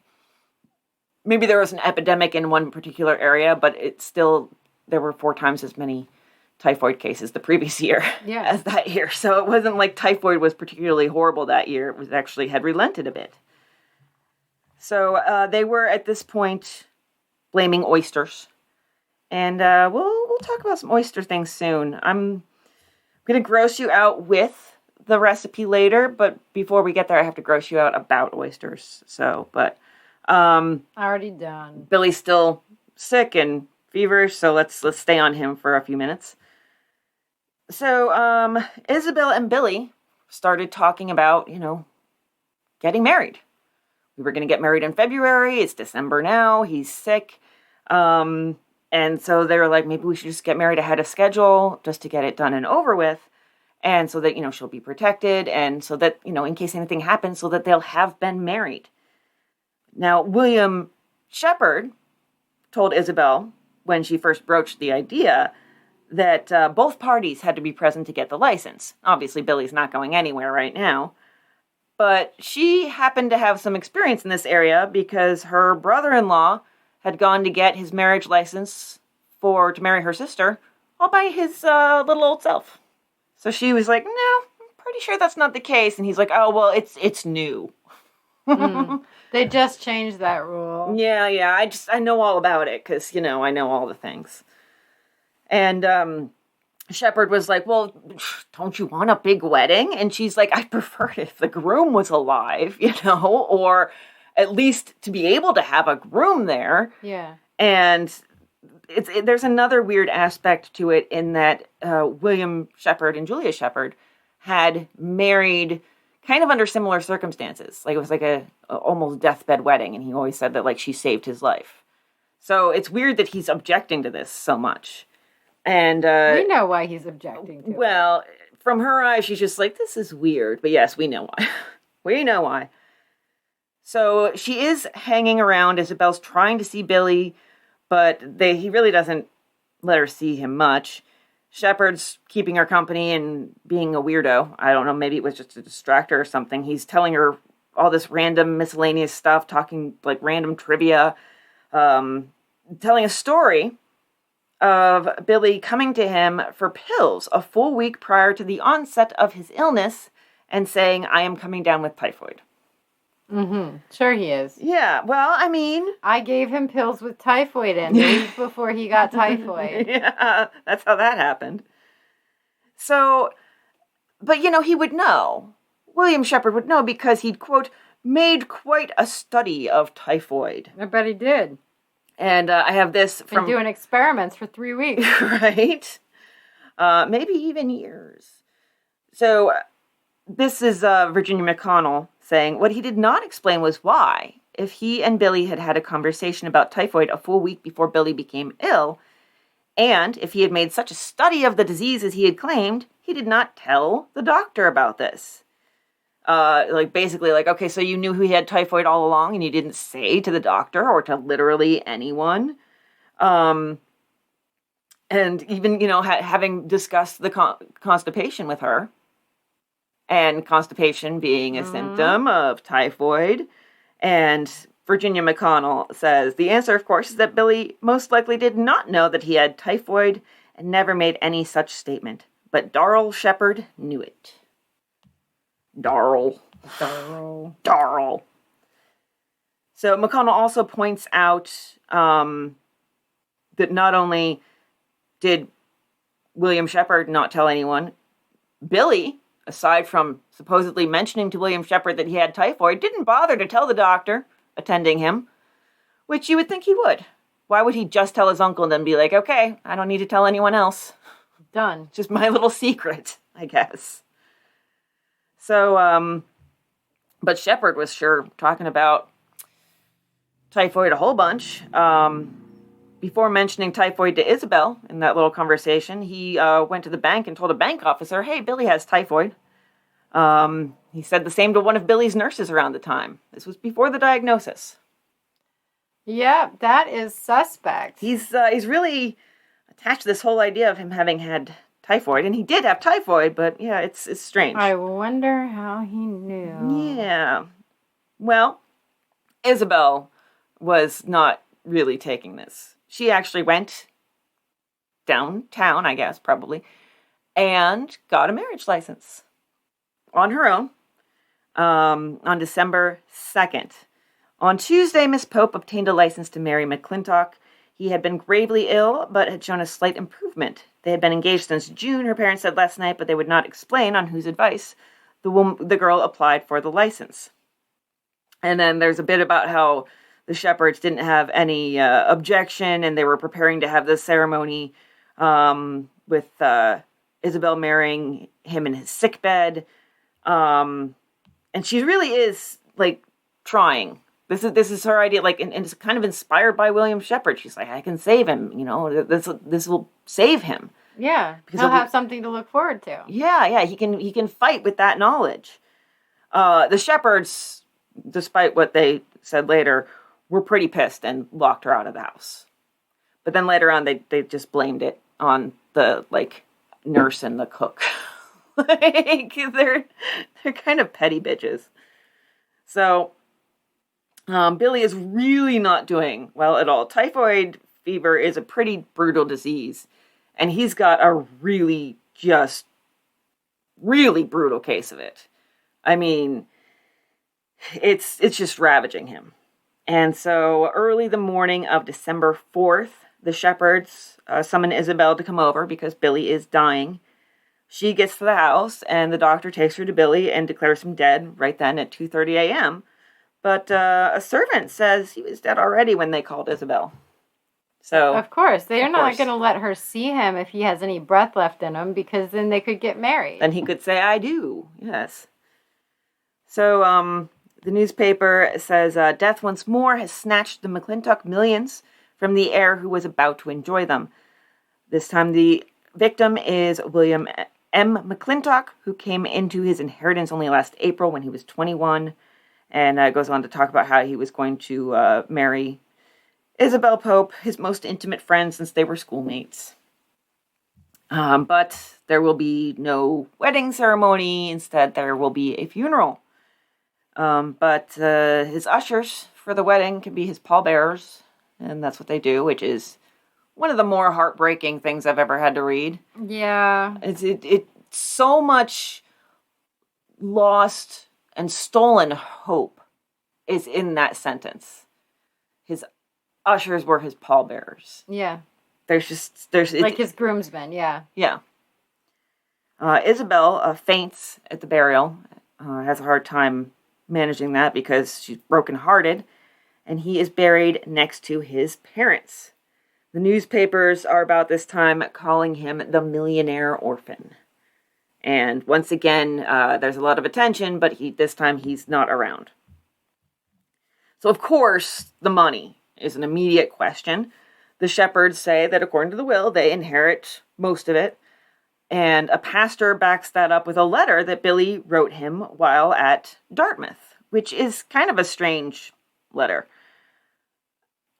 Maybe there was an epidemic in one particular area, but there were 4 times as many typhoid cases the previous year as that year. So it wasn't like typhoid was particularly horrible that year. It was actually had relented a bit. So they were at this point blaming oysters. And we'll talk about some oyster things soon. I'm going to gross you out with the recipe later, but before we get there, I have to gross you out about oysters. Already done. Billy's still sick and feverish, so let's stay on him for a few minutes. So, Isabel and Billy started talking about, getting married. We were going to get married in February. It's December now. He's sick. And so they were like, maybe we should just get married ahead of schedule just to get it done and over with. And so that, she'll be protected. And so that, in case anything happens, so that they'll have been married. Now, William Shephard told Isabel when she first broached the idea that both parties had to be present to get the license. Obviously, Billy's not going anywhere right now. But she happened to have some experience in this area because her brother-in-law had gone to get his marriage license to marry her sister all by his little old self. So she was like, no, I'm pretty sure that's not the case. And he's like, oh, well, it's new. They just changed that rule. Yeah. I know all about it because, I know all the things. And Shepherd was like, well, don't you want a big wedding? And she's like, I'd prefer it if the groom was alive, or at least to be able to have a groom there. Yeah. And there's another weird aspect to it in that William Shephard and Julia Shephard had married kind of under similar circumstances. Like it was like a almost deathbed wedding, and he always said that like she saved his life. So it's weird that he's objecting to this so much. And we know why he's objecting to it. Well, from her eyes, she's just like, this is weird. But yes, we know why. We know why. So she is hanging around. Isabel's trying to see Billy, but he really doesn't let her see him much. Shepherd's keeping her company and being a weirdo. I don't know, maybe it was just a distractor or something. He's telling her all this random miscellaneous stuff, talking like random trivia, telling a story of Billy coming to him for pills a full week prior to the onset of his illness and saying, I am coming down with typhoid. Mm-hmm. Sure he is. Yeah, well, I mean... I gave him pills with typhoid in days before he got typhoid. Yeah, that's how that happened. So, but he would know. William Shephard would know because he'd, quote, made quite a study of typhoid. I bet he did. And I have this from... Been doing experiments for 3 weeks. Right? Maybe even years. So, this is Virginia McConnell saying, what he did not explain was why, if he and Billy had had a conversation about typhoid a full week before Billy became ill, and if he had made such a study of the disease as he had claimed, he did not tell the doctor about this. Basically, okay, so you knew he had typhoid all along and you didn't say to the doctor or to literally anyone. And even, having discussed the constipation with her, and constipation being a symptom of typhoid, and Virginia McConnell says, the answer, of course, is that Billy most likely did not know that he had typhoid and never made any such statement. But Darrell Shephard knew it. Darrell. So McConnell also points out that not only did William Shephard not tell anyone, Billy, aside from supposedly mentioning to William Shephard that he had typhoid, didn't bother to tell the doctor attending him, which you would think he would. Why would he just tell his uncle and then be like, okay, I don't need to tell anyone else. Done. Just my little secret, I guess. So, but Shephard was sure talking about typhoid a whole bunch. Before mentioning typhoid to Isabel in that little conversation, he went to the bank and told a bank officer, hey, Billy has typhoid. He said the same to one of Billy's nurses around the time. This was before the diagnosis. Yeah, that is suspect. He's really attached to this whole idea of him having had typhoid, and he did have typhoid, but yeah, it's strange. I wonder how he knew. Yeah. Well, Isabel was not really taking this. She actually went downtown, I guess, probably, and got a marriage license on her own on December 2nd. On Tuesday, Miss Pope obtained a license to marry McClintock. He had been gravely ill, but had shown a slight improvement. They had been engaged since June, her parents said last night, but they would not explain on whose advice the girl applied for the license. And then there's a bit about how the Shepherds didn't have any objection, and they were preparing to have the ceremony with Isabel marrying him in his sickbed. And she really is, like, trying. This is her idea, like, and it's kind of inspired by William Shephard. She's like, I can save him, this will save him. Yeah, because he'll have something to look forward to. Yeah, he can fight with that knowledge. The Shepherds, despite what they said later, were pretty pissed and locked her out of the house. But then later on, they just blamed it on the, like, nurse and the cook. Like, they're kind of petty bitches. So, Billy is really not doing well at all. Typhoid fever is a pretty brutal disease, and he's got a really brutal case of it. I mean, it's just ravaging him. And so early the morning of December 4th, the Shepherds summon Isabel to come over because Billy is dying. She gets to the house, and the doctor takes her to Billy and declares him dead right then at 2:30 a.m., But a servant says he was dead already when they called Isabel. So of course, they're not going to let her see him if he has any breath left in him, because then they could get married. Then he could say, I do. Yes. So the newspaper says, death once more has snatched the McClintock millions from the heir who was about to enjoy them. This time the victim is William M. McClintock, who came into his inheritance only last April when he was 21, and goes on to talk about how he was going to marry Isabel Pope, his most intimate friend since they were schoolmates. But there will be no wedding ceremony. Instead, there will be a funeral. But his ushers for the wedding can be his pallbearers, and that's what they do, which is one of the more heartbreaking things I've ever had to read. Yeah. It's so much lost and stolen hope is in that sentence. His ushers were his pallbearers. Yeah. There's like his groomsmen, yeah. Yeah. Isabel faints at the burial, has a hard time managing that because she's brokenhearted, and he is buried next to his parents. The newspapers are about this time calling him the Millionaire Orphan. And once again, there's a lot of attention, but this time he's not around. So, of course, the money is an immediate question. The Shepherds say that according to the will, they inherit most of it. And a pastor backs that up with a letter that Billy wrote him while at Dartmouth, which is kind of a strange letter.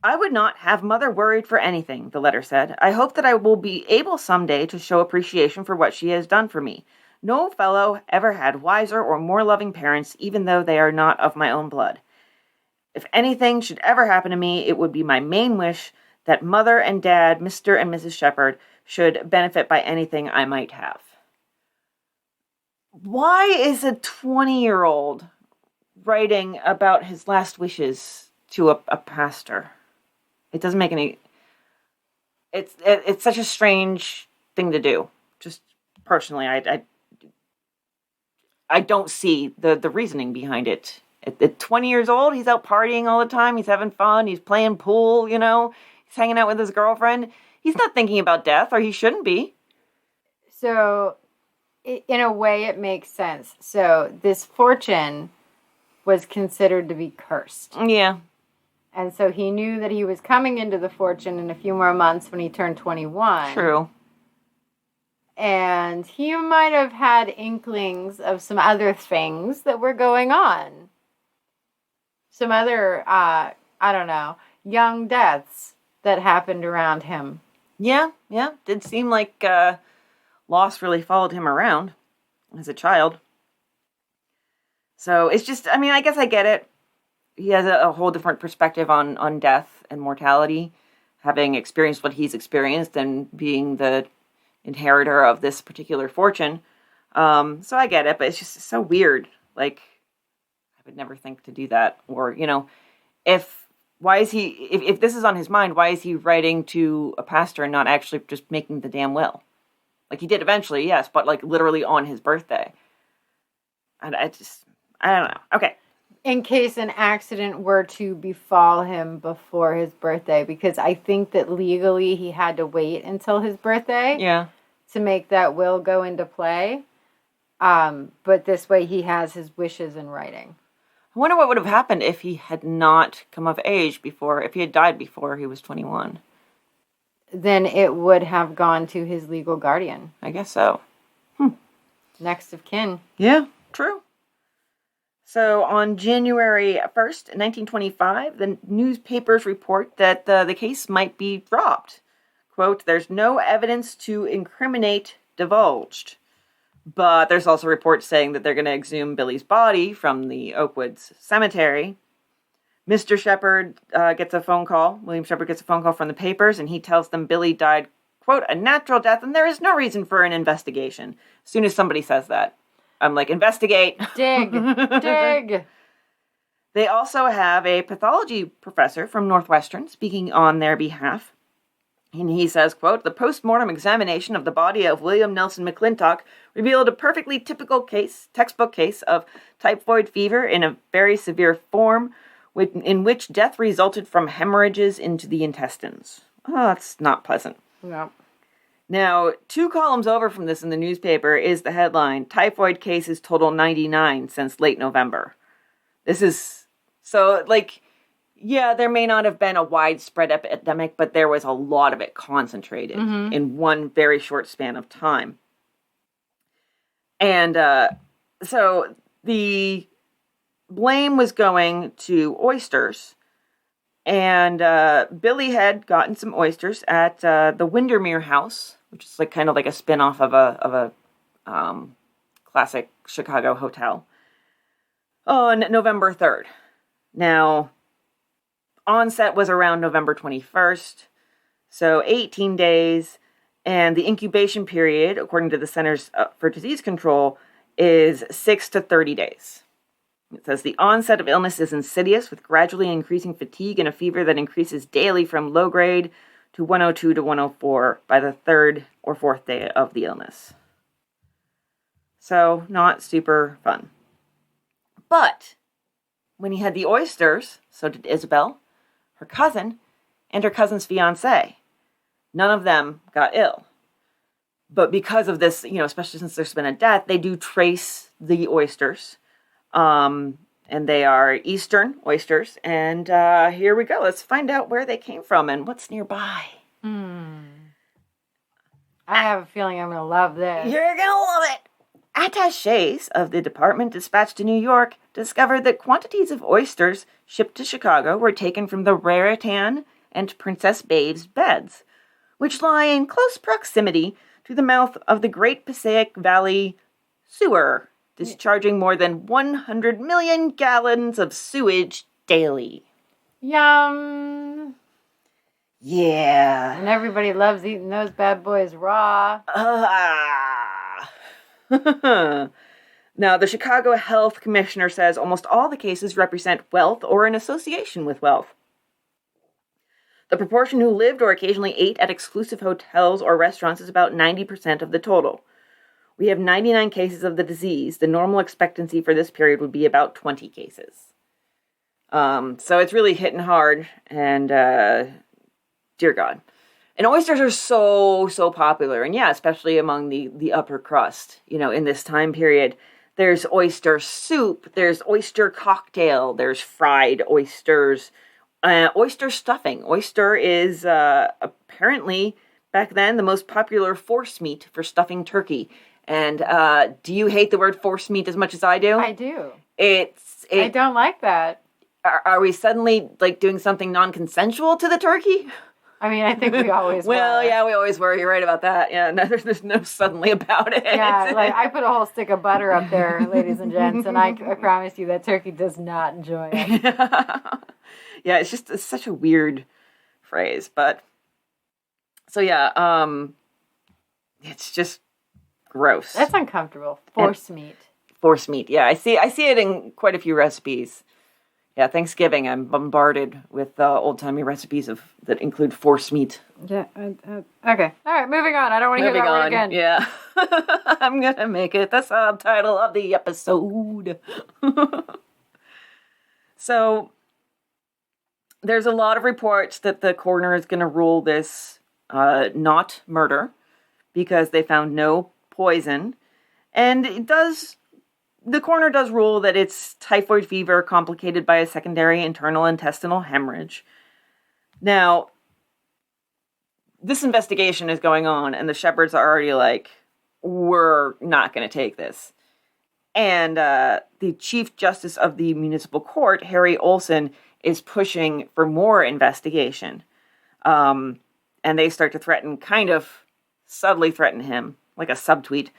I would not have Mother worried for anything, the letter said. I hope that I will be able someday to show appreciation for what she has done for me. No fellow ever had wiser or more loving parents, even though they are not of my own blood. If anything should ever happen to me, it would be my main wish that Mother and Dad, Mr. and Mrs. Shephard, should benefit by anything I might have. Why is a 20-year-old writing about his last wishes to a pastor? It doesn't make any... It's such a strange thing to do. Just personally, I don't see the reasoning behind it. At 20 years old, he's out partying all the time. He's having fun. He's playing pool, you know. He's hanging out with his girlfriend. He's not thinking about death, or he shouldn't be. So, in a way, it makes sense. So, this fortune was considered to be cursed. Yeah. And so he knew that he was coming into the fortune in a few more months when he turned 21. True. And he might have had inklings of some other things that were going on. Some other, I don't know, young deaths that happened around him. Yeah. Did seem like loss really followed him around as a child. So it's just, I mean, I guess I get it. He has a whole different perspective on death and mortality, having experienced what he's experienced and being the inheritor of this particular fortune. So I get it, but it's just so weird. Like, I would never think to do that. Or, you know, if this is on his mind, why is he writing to a pastor and not actually just making the damn will? Like, he did eventually, yes, but like literally on his birthday. And I don't know. Okay. In case an accident were to befall him before his birthday, because I think that legally he had to wait until his birthday to make that will go into play. But this way he has his wishes in writing. I wonder what would have happened if he had not come of age if he had died before he was 21. Then it would have gone to his legal guardian. I guess so. Next of kin. Yeah, true. So on January 1st, 1925, the newspapers report that the case might be dropped. Quote, there's no evidence to incriminate divulged. But there's also reports saying that they're going to exhume Billy's body from the Oakwoods Cemetery. Mr. Shephard gets a phone call. William Shephard gets a phone call from the papers, and he tells them Billy died, quote, a natural death, and there is no reason for an investigation. As soon as somebody says that, I'm like, investigate. Dig. They also have a pathology professor from Northwestern speaking on their behalf. And he says, quote, the post-mortem examination of the body of William Nelson McClintock revealed a perfectly typical textbook case of typhoid fever in a very severe form, in which death resulted from hemorrhages into the intestines. Oh, that's not pleasant. No. Now, 2 columns over from this in the newspaper is the headline, Typhoid Cases Total 99 Since Late November. This is, so, like, yeah, there may not have been a widespread epidemic, but there was a lot of it concentrated in one very short span of time. And so the blame was going to oysters. And Billy had gotten some oysters at the Windermere House, which is like kind of like a spin-off of a classic Chicago hotel, on November 3rd. Now, onset was around November 21st, so 18 days, and the incubation period, according to the Centers for Disease Control, is 6 to 30 days. It says the onset of illness is insidious, with gradually increasing fatigue and a fever that increases daily from low grade to 102 to 104 by the 3rd or 4th day of the illness. So, not super fun. But when he had the oysters, so did Isabel, her cousin, and her cousin's fiancé. None of them got ill. But because of this, especially since there's been a death, they do trace the oysters. And they are Eastern oysters. And here we go. Let's find out where they came from and what's nearby. I have a feeling I'm going to love this. You're going to love it. Attachés of the department dispatched to New York discovered that quantities of oysters shipped to Chicago were taken from the Raritan and Princess Babe's beds, which lie in close proximity to the mouth of the Great Passaic Valley Sewer, discharging more than 100 million gallons of sewage daily. Yum. Yeah. And everybody loves eating those bad boys raw. Now, the Chicago Health Commissioner says almost all the cases represent wealth or an association with wealth. The proportion who lived or occasionally ate at exclusive hotels or restaurants is about 90% of the total. We have 99 cases of the disease. The normal expectancy for this period would be about 20 cases. So it's really hitting hard, and dear God. And oysters are so popular, and yeah, especially among the upper crust, in this time period. There's oyster soup, there's oyster cocktail, there's fried oysters, oyster stuffing. Oyster is apparently, back then, the most popular force meat for stuffing turkey. And do you hate the word force meat as much as I do? I do. I don't like that. Are we suddenly, doing something non-consensual to the turkey? I mean, I think we always well, were. Yeah, we always were. You're right about that. Yeah, no, there's no suddenly about it. Yeah, I put a whole stick of butter up there, ladies and gents, and I promise you that turkey does not enjoy it. Yeah, it's such a weird phrase, but... So, yeah, it's just gross. That's uncomfortable. Force meat. Force meat, yeah. I see it in quite a few recipes. Yeah, Thanksgiving, I'm bombarded with old-timey recipes that include force meat. Yeah, okay. All right, moving on. I don't want to hear that word again. Yeah. I'm going to make it the subtitle of the episode. So, there's a lot of reports that the coroner is going to rule this not murder because they found no poison. And the coroner does rule that it's typhoid fever complicated by a secondary internal intestinal hemorrhage. Now, this investigation is going on, and the Shepherds are already we're not going to take this. And the Chief Justice of the Municipal Court, Harry Olson, is pushing for more investigation. And they start to kind of subtly threaten him, like a subtweet.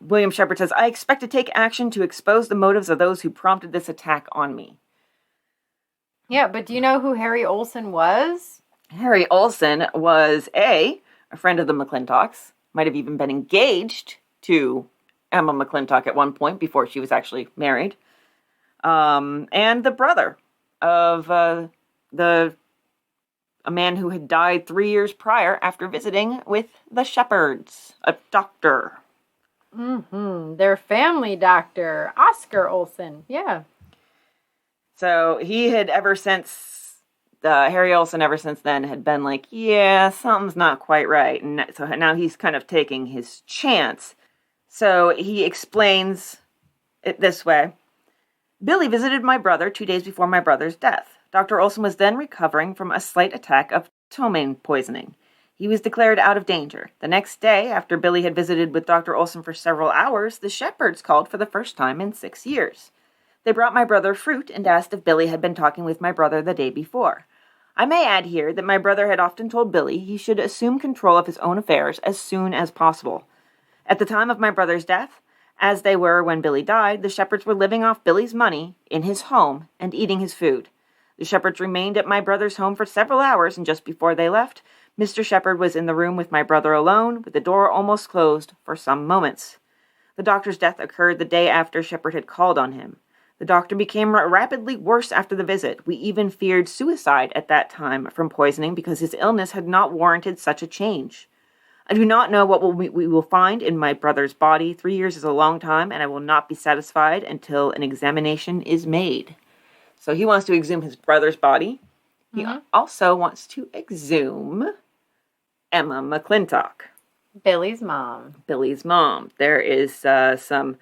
William Shephard says, I expect to take action to expose the motives of those who prompted this attack on me. Yeah, but do you know who Harry Olson was? Harry Olson was a friend of the McClintocks, might have even been engaged to Emma McClintock at one point before she was actually married, and the brother of a man who had died 3 years prior after visiting with the Shepherds, a doctor. Their family doctor, Oscar Olson. Yeah. So he had Harry Olson ever since then had been yeah, something's not quite right. And so now he's kind of taking his chance. So he explains it this way. Billy visited my brother 2 days before my brother's death. Dr. Olson was then recovering from a slight attack of ptomaine poisoning. He was declared out of danger. The next day, after Billy had visited with Dr. Olson for several hours, the Shepherds called for the first time in 6 years. They brought my brother fruit and asked if Billy had been talking with my brother the day before. I may add here that my brother had often told Billy he should assume control of his own affairs as soon as possible. At the time of my brother's death, as they were when Billy died, the Shepherds were living off Billy's money in his home and eating his food. The Shepherds remained at my brother's home for several hours, and just before they left, Mr. Shepherd was in the room with my brother alone, with the door almost closed for some moments. The doctor's death occurred the day after Shepherd had called on him. The doctor became rapidly worse after the visit. We even feared suicide at that time from poisoning because his illness had not warranted such a change. I do not know what we will find in my brother's body. 3 years is a long time, and I will not be satisfied until an examination is made. So he wants to exhume his brother's body. He also wants to exhume Emma McClintock. Billy's mom. There is some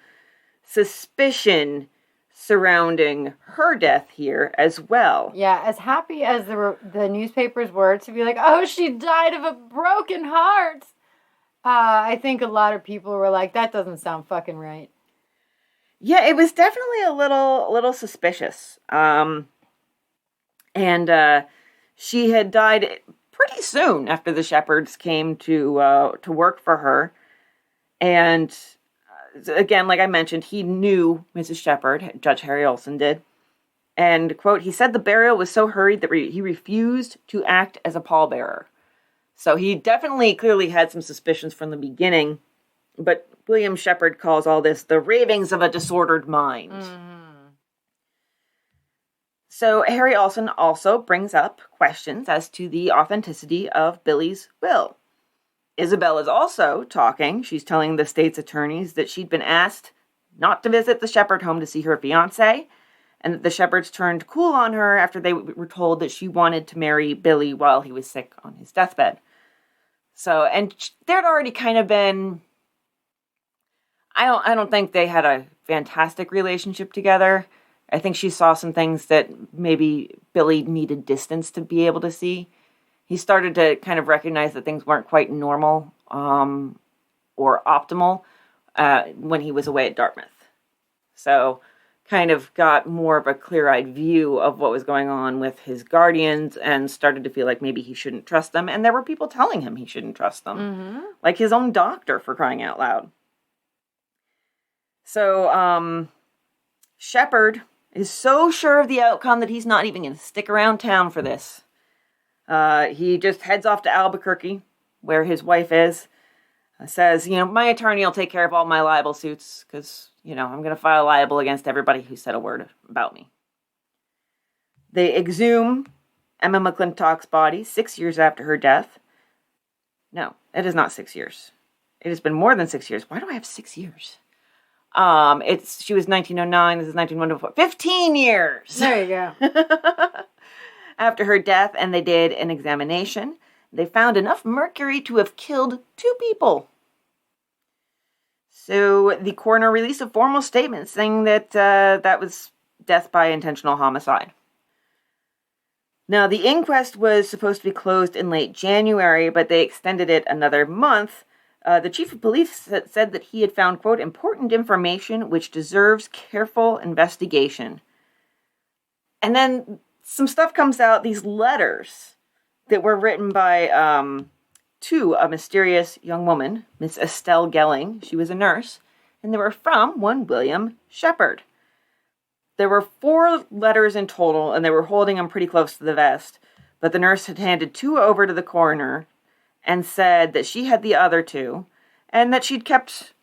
suspicion surrounding her death here as well. Yeah, as happy as the newspapers were to be oh, she died of a broken heart. I think a lot of people were that doesn't sound fucking right. Yeah, it was definitely a little suspicious. And She had died pretty soon after the Shephards came to work for her. And again, like I mentioned, he knew Mrs. Shephard, Judge Harry Olson did. And, quote, he said the burial was so hurried that he refused to act as a pallbearer. So he definitely clearly had some suspicions from the beginning. But William Shephard calls all this the ravings of a disordered mind. Mm-hmm. So Harry Olson also brings up questions as to the authenticity of Billy's will. Isabel is also talking. She's telling the state's attorneys that she'd been asked not to visit the Shephard home to see her fiancé, and that the Shephards turned cool on her after they were told that she wanted to marry Billy while he was sick on his deathbed. So, and there'd already kind of been... I don't think they had a fantastic relationship together. I think she saw some things that maybe Billy needed distance to be able to see. He started to kind of recognize that things weren't quite normal or optimal when he was away at Dartmouth. So kind of got more of a clear-eyed view of what was going on with his guardians and started to feel like maybe he shouldn't trust them. And there were people telling him he shouldn't trust them. Mm-hmm. Like his own doctor, for crying out loud. So Shephard is so sure of the outcome that he's not even going to stick around town for this. He just heads off to Albuquerque, where his wife is. Says, my attorney will take care of all my libel suits, because, I'm going to file libel against everybody who said a word about me. They exhume Emma McClintock's body 6 years after her death. No, it is not 6 years. It has been more than 6 years. Why do I have 6 years? She was 1909, this is 1914. 15 years! There you go. After her death, and they did an examination. They found enough mercury to have killed 2 people. So the coroner released a formal statement saying that that was death by intentional homicide. Now, the inquest was supposed to be closed in late January, but they extended it another month. The chief of police said that he had found, quote, important information which deserves careful investigation. And then some stuff comes out, these letters that were written by to a mysterious young woman, Miss Estelle Gelling. She was a nurse, and they were from one William Shephard. There were 4 letters in total, and they were holding them pretty close to the vest, but the nurse had handed 2 over to the coroner and said that she had the other 2, and that she'd kept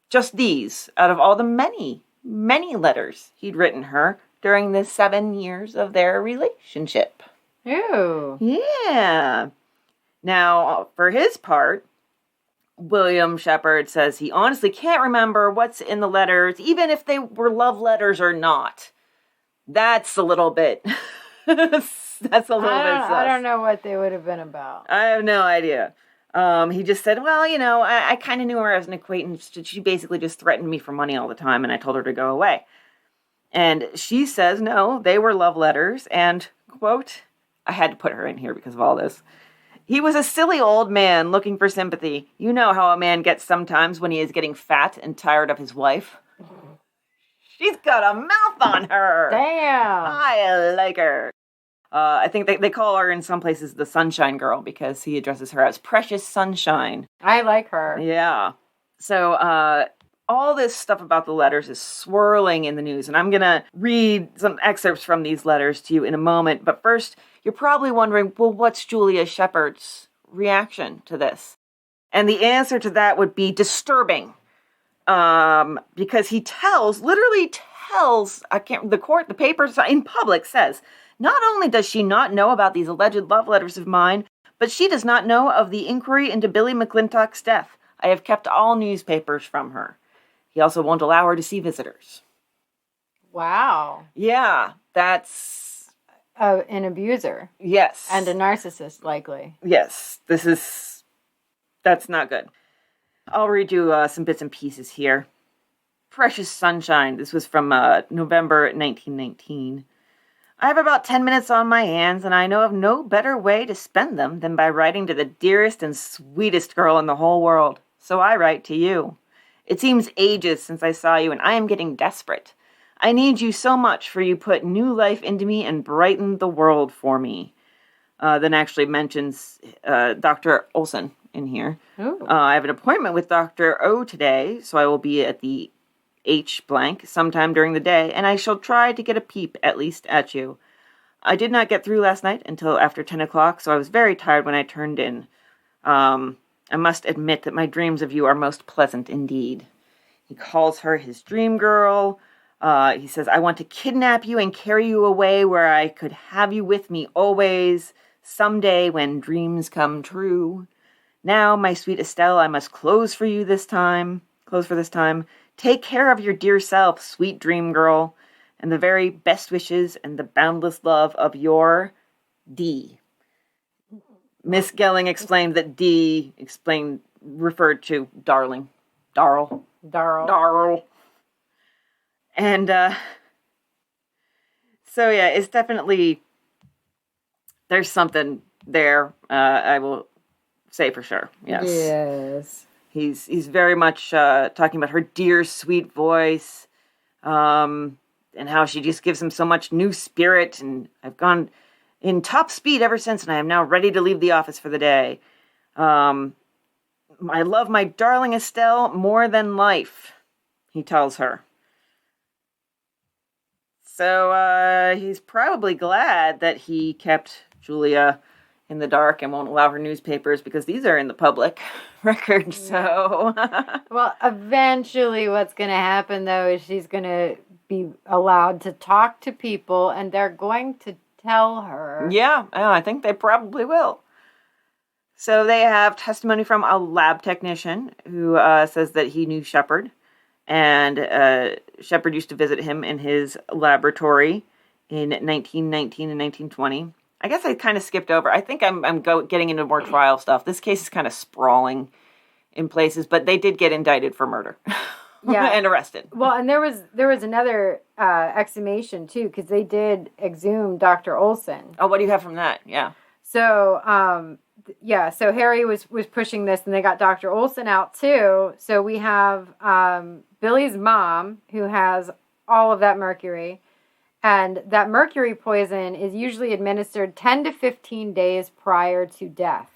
just these out of all the many, many letters he'd written her during the 7 years of their relationship. Ew. Yeah. Now, for his part, William Shephard says he honestly can't remember what's in the letters, even if they were love letters or not. That's a little bit... That's a little bit sus. I don't know what they would have been about. I have no idea. He just said, well, I kind of knew her as an acquaintance. She basically just threatened me for money all the time, and I told her to go away. And she says, no, they were love letters, and, quote, I had to put her in here because of all this. He was a silly old man looking for sympathy. You know how a man gets sometimes when he is getting fat and tired of his wife. She's got a mouth on her. Damn. I like her. I think they call her in some places the Sunshine Girl because he addresses her as Precious Sunshine. I like her. Yeah. So all this stuff about the letters is swirling in the news, and I'm going to read some excerpts from these letters to you in a moment. But first, you're probably wondering, well, what's Julia Shephard's reaction to this? And the answer to that would be disturbing. Because he literally tells, the paper in public says, not only does she not know about these alleged love letters of mine, but she does not know of the inquiry into Billy McClintock's death. I have kept all newspapers from her. He also won't allow her to see visitors. Wow. Yeah, that's... an abuser. Yes. And a narcissist, likely. Yes, that's not good. I'll read you some bits and pieces here. Precious Sunshine. This was from November 1919. I have about 10 minutes on my hands, and I know of no better way to spend them than by writing to the dearest and sweetest girl in the whole world. So I write to you. It seems ages since I saw you, and I am getting desperate. I need you so much, for you put new life into me and brightened the world for me. then actually mentions Dr. Olson in here. I have an appointment with Dr. O today, so I will be at the H blank sometime during the day, and I shall try to get a peep at least at you. I did not get through last night until after 10 o'clock, so I was very tired when I turned in. I must admit that my dreams of you are most pleasant indeed. He calls her his dream girl. He says, I want to kidnap you and carry you away where I could have you with me always, someday when dreams come true. Now, my sweet Estelle, I must close for this time. Take care of your dear self, sweet dream girl, and the very best wishes and the boundless love of your D. Miss Gelling explained that D referred to darling. Darl. And, so yeah, it's definitely, there's something there, I will say for sure, yes. Yes. He's very much talking about her dear, sweet voice, and how she just gives him so much new spirit, and I've gone in top speed ever since, and I am now ready to leave the office for the day. I love my darling Estelle more than life, he tells her. So he's probably glad that he kept Julia in the dark and won't allow her newspapers, because these are in the public record, so... Well, eventually what's going to happen, though, is she's going to be allowed to talk to people, and they're going to tell her. Yeah, I think they probably will. So they have testimony from a lab technician who says that he knew Shephard, and Shephard used to visit him in his laboratory in 1919 and 1920. I guess I kind of skipped over. I think I'm getting into more trial stuff. This case is kind of sprawling in places, but they did get indicted for murder. Yeah. And arrested. Well, and there was another exhumation, too, because they did exhume Dr. Olson. Oh, what do you have from that? Yeah. So, so Harry was pushing this, and they got Dr. Olson out, too. So we have Billy's mom, who has all of that mercury. And that mercury poison is usually administered 10 to 15 days prior to death.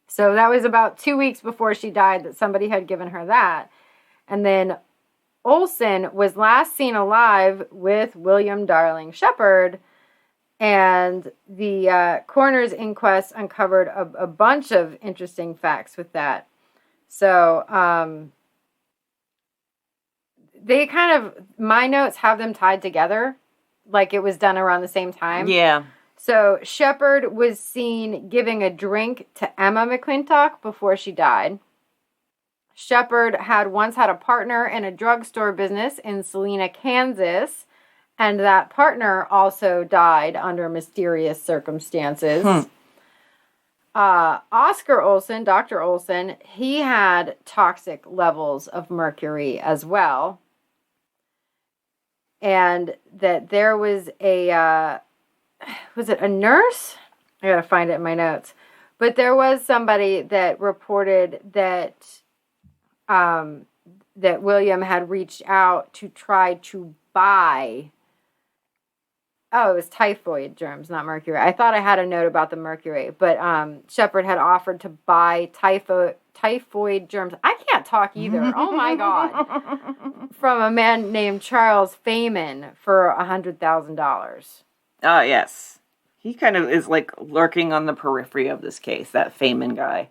So that was about 2 weeks before she died that somebody had given her that. And then Olson was last seen alive with William Darling Shephard. And the coroner's inquest uncovered a bunch of interesting facts with that. So, they kind of, my notes have them tied together, like it was done around the same time. Yeah. So Shephard was seen giving a drink to Emma McClintock before she died. Shephard had once had a partner in a drugstore business in Salina, Kansas, and that partner also died under mysterious circumstances. Oscar Olson, Dr. Olson, he had toxic levels of mercury as well. And that there was was it a nurse? I gotta find it in my notes. But there was somebody that reported that that William had reached out to try to buy. Oh, it was typhoid germs, not mercury. I thought I had a note about the mercury, but Shephard had offered to buy typhoid germs. I can't talk either. Oh my God. From a man named Charles Feynman for $100,000. Oh, yes. He kind of is like lurking on the periphery of this case, that Feynman guy.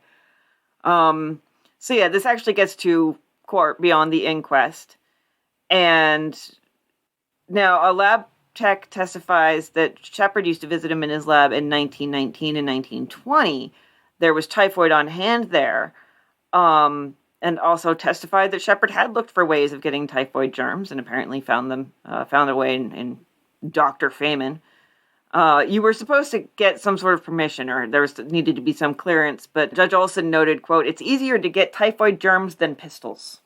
So yeah, this actually gets to court beyond the inquest. And now a lab tech testifies that Shephard used to visit him in his lab in 1919 and 1920. There was typhoid on hand there. And also testified that Shephard had looked for ways of getting typhoid germs and apparently found their way in Dr. Feynman. You were supposed to get some sort of permission, or needed to be some clearance, but Judge Olson noted, quote, "It's easier to get typhoid germs than pistols."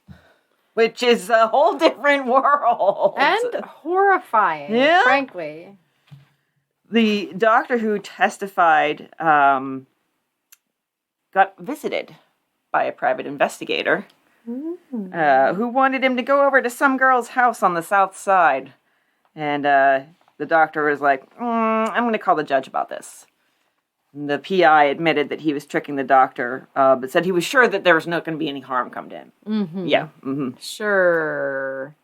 Which is a whole different world. And horrifying, yeah? Frankly. The doctor who testified got visited by a private investigator who wanted him to go over to some girl's house on the south side. And the doctor was like, I'm going to call the judge about this. The PI admitted that he was tricking the doctor, but said he was sure that there was not going to be any harm come to him. Mm-hmm. Yeah. Mm-hmm. Sure.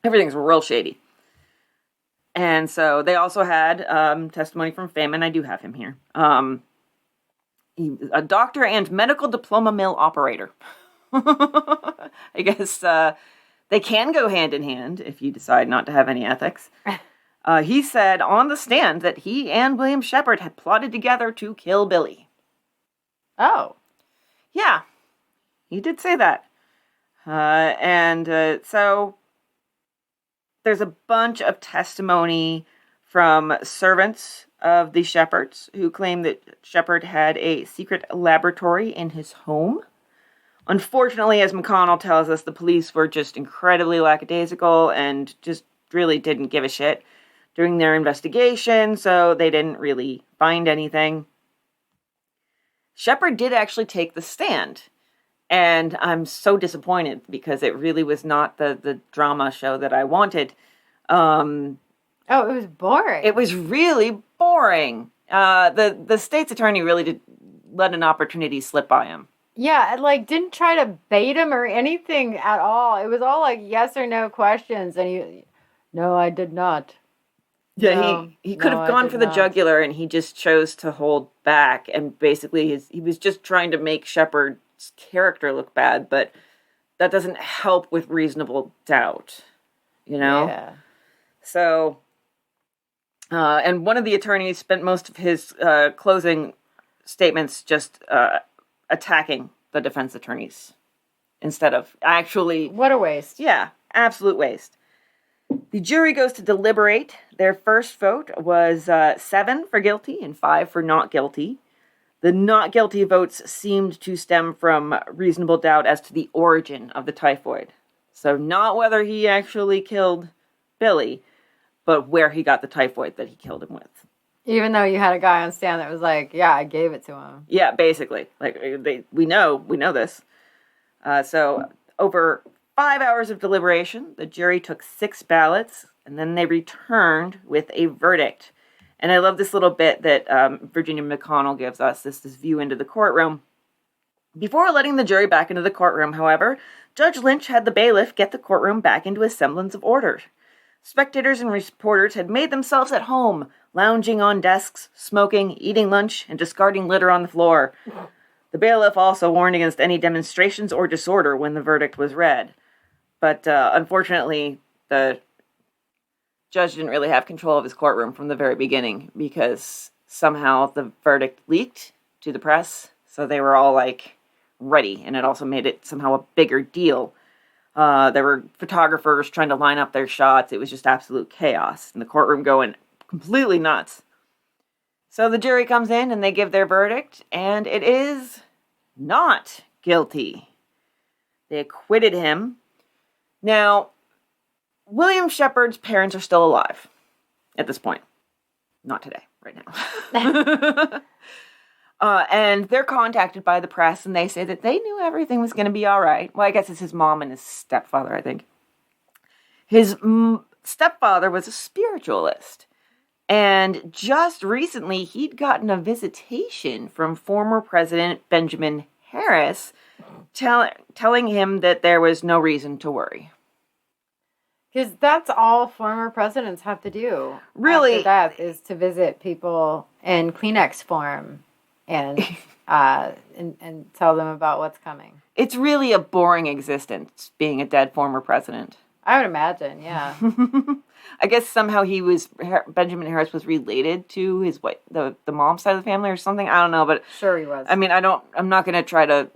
Everything's real shady. And so they also had testimony from Feynman. I do have him here. A doctor and medical diploma mill operator. I guess they can go hand in hand if you decide not to have any ethics. He said on the stand that he and William Shephard had plotted together to kill Billy. Oh. Yeah, he did say that. So there's a bunch of testimony from servants of the Shephards who claim that Shephard had a secret laboratory in his home. Unfortunately, as McConnell tells us, the police were just incredibly lackadaisical and just really didn't give a shit during their investigation, so they didn't really find anything. Shephard did actually take the stand, and I'm so disappointed because it really was not the drama show that I wanted. Oh, it was boring. It was really boring. The state's attorney really did let an opportunity slip by him. Yeah, didn't try to bait him or anything at all. It was all yes or no questions, and no, I did not. Yeah, no, he could have gone for the jugular, and he just chose to hold back, and basically he was just trying to make Shephard's character look bad, but that doesn't help with reasonable doubt, Yeah. So, and one of the attorneys spent most of his closing statements just attacking the defense attorneys instead of actually... What a waste. Yeah, absolute waste. The jury goes to deliberate. Their first vote was 7 for guilty and 5 for not guilty. The not guilty votes seemed to stem from reasonable doubt as to the origin of the typhoid. So not whether he actually killed Billy, but where he got the typhoid that he killed him with. Even though you had a guy on stand that was yeah, I gave it to him. Yeah, basically. We know this. So over 5 hours of deliberation, the jury took 6 ballots, and then they returned with a verdict. And I love this little bit that Virginia McConnell gives us, this view into the courtroom. Before letting the jury back into the courtroom, however, Judge Lynch had the bailiff get the courtroom back into a semblance of order. Spectators and reporters had made themselves at home, lounging on desks, smoking, eating lunch, and discarding litter on the floor. The bailiff also warned against any demonstrations or disorder when the verdict was read. But unfortunately, the judge didn't really have control of his courtroom from the very beginning because somehow the verdict leaked to the press, so they were all ready, and it also made it somehow a bigger deal. There were photographers trying to line up their shots. It was just absolute chaos, and the courtroom going completely nuts. So the jury comes in and they give their verdict, and it is not guilty. They acquitted him. Now, William Shephard's parents are still alive at this point. Not today, right now. And they're contacted by the press, and they say that they knew everything was going to be all right. Well, I guess it's his mom and his stepfather, I think. His stepfather was a spiritualist. And just recently, he'd gotten a visitation from former President Benjamin Harris telling him that there was no reason to worry. Because that's all former presidents have to do. Really? After that is to visit people in Kleenex form and tell them about what's coming. It's really a boring existence, being a dead former president. I would imagine, yeah. I guess somehow Benjamin Harris was related to his the mom's side of the family or something. I don't know, but sure he was. I mean, I'm not going to try to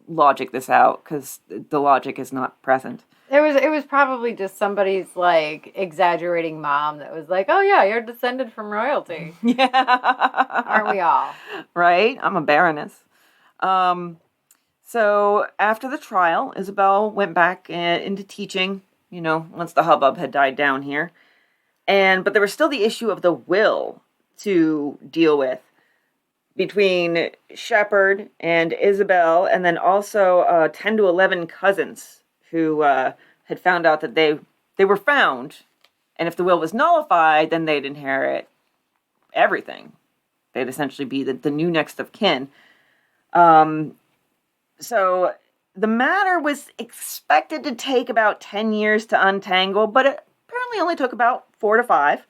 logic this out because the logic is not present. It was probably just somebody's exaggerating mom that was oh yeah, you're descended from royalty. Yeah. Aren't we all? Right? I'm a baroness. So after the trial, Isabel went back into teaching, once the hubbub had died down here. But there was still the issue of the will to deal with between Shephard and Isabel, and then also 10 to 11 cousins who had found out that they were found, and if the will was nullified, then they'd inherit everything. They'd essentially be the new next of kin. So the matter was expected to take about 10 years to untangle, but it apparently only took about 4 to 5,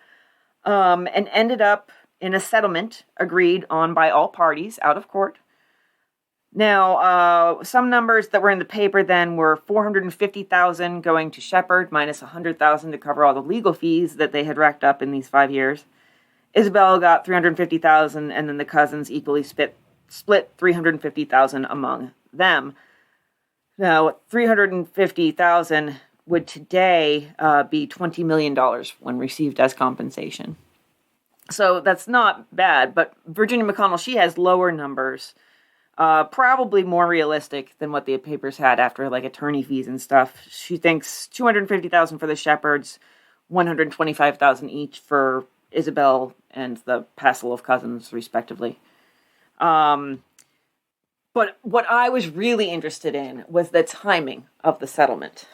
and ended up in a settlement agreed on by all parties out of court. Now, some numbers that were in the paper then were $450,000 going to Shephard, minus $100,000 to cover all the legal fees that they had racked up in these 5 years. Isabel got $350,000, and then the cousins equally split $350,000 among them. Now, $350,000 would today be $20 million when received as compensation. So that's not bad, but Virginia McConnell, she has lower numbers. Probably more realistic than what the papers had after like attorney fees and stuff. She thinks $250,000 for the Shephards, $125,000 each for Isabel and the passel of cousins, respectively. But what I was really interested in was the timing of the settlement.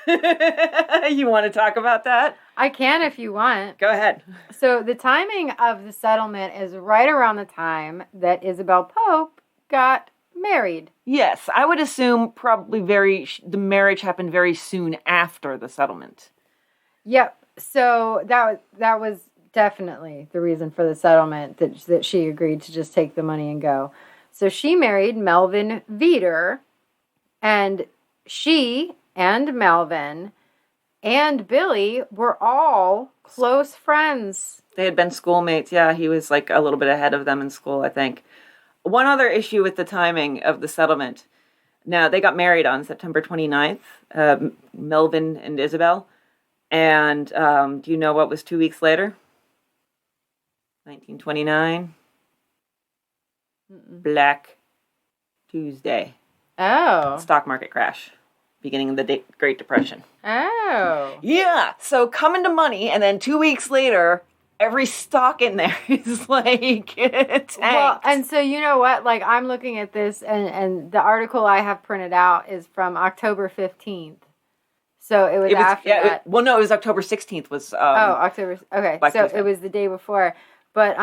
You want to talk about that? I can if you want. Go ahead. So the timing of the settlement is right around the time that Isabel Pope got married. Yes, I would assume probably the marriage happened very soon after the settlement. Yep. So that was definitely the reason for the settlement, that she agreed to just take the money and go. So she married Melvin Vedder, and she and Melvin and Billy were all close friends. They had been schoolmates. Yeah, he was like a little bit ahead of them in school, I think. One other issue with the timing of the settlement. Now, they got married on September 29th, Melvin and Isabel. And do you know what was 2 weeks later? 1929. Black Tuesday. Oh. Stock market crash. Beginning of the Great Depression. Oh. Yeah. So coming to money, and then 2 weeks later, every stock in there is like tanked. Well, and so you know what? Like, I'm looking at this, and the article I have printed out is from October 15th. So it was after that. It was October 16th was... October... Okay, so it was the day before. But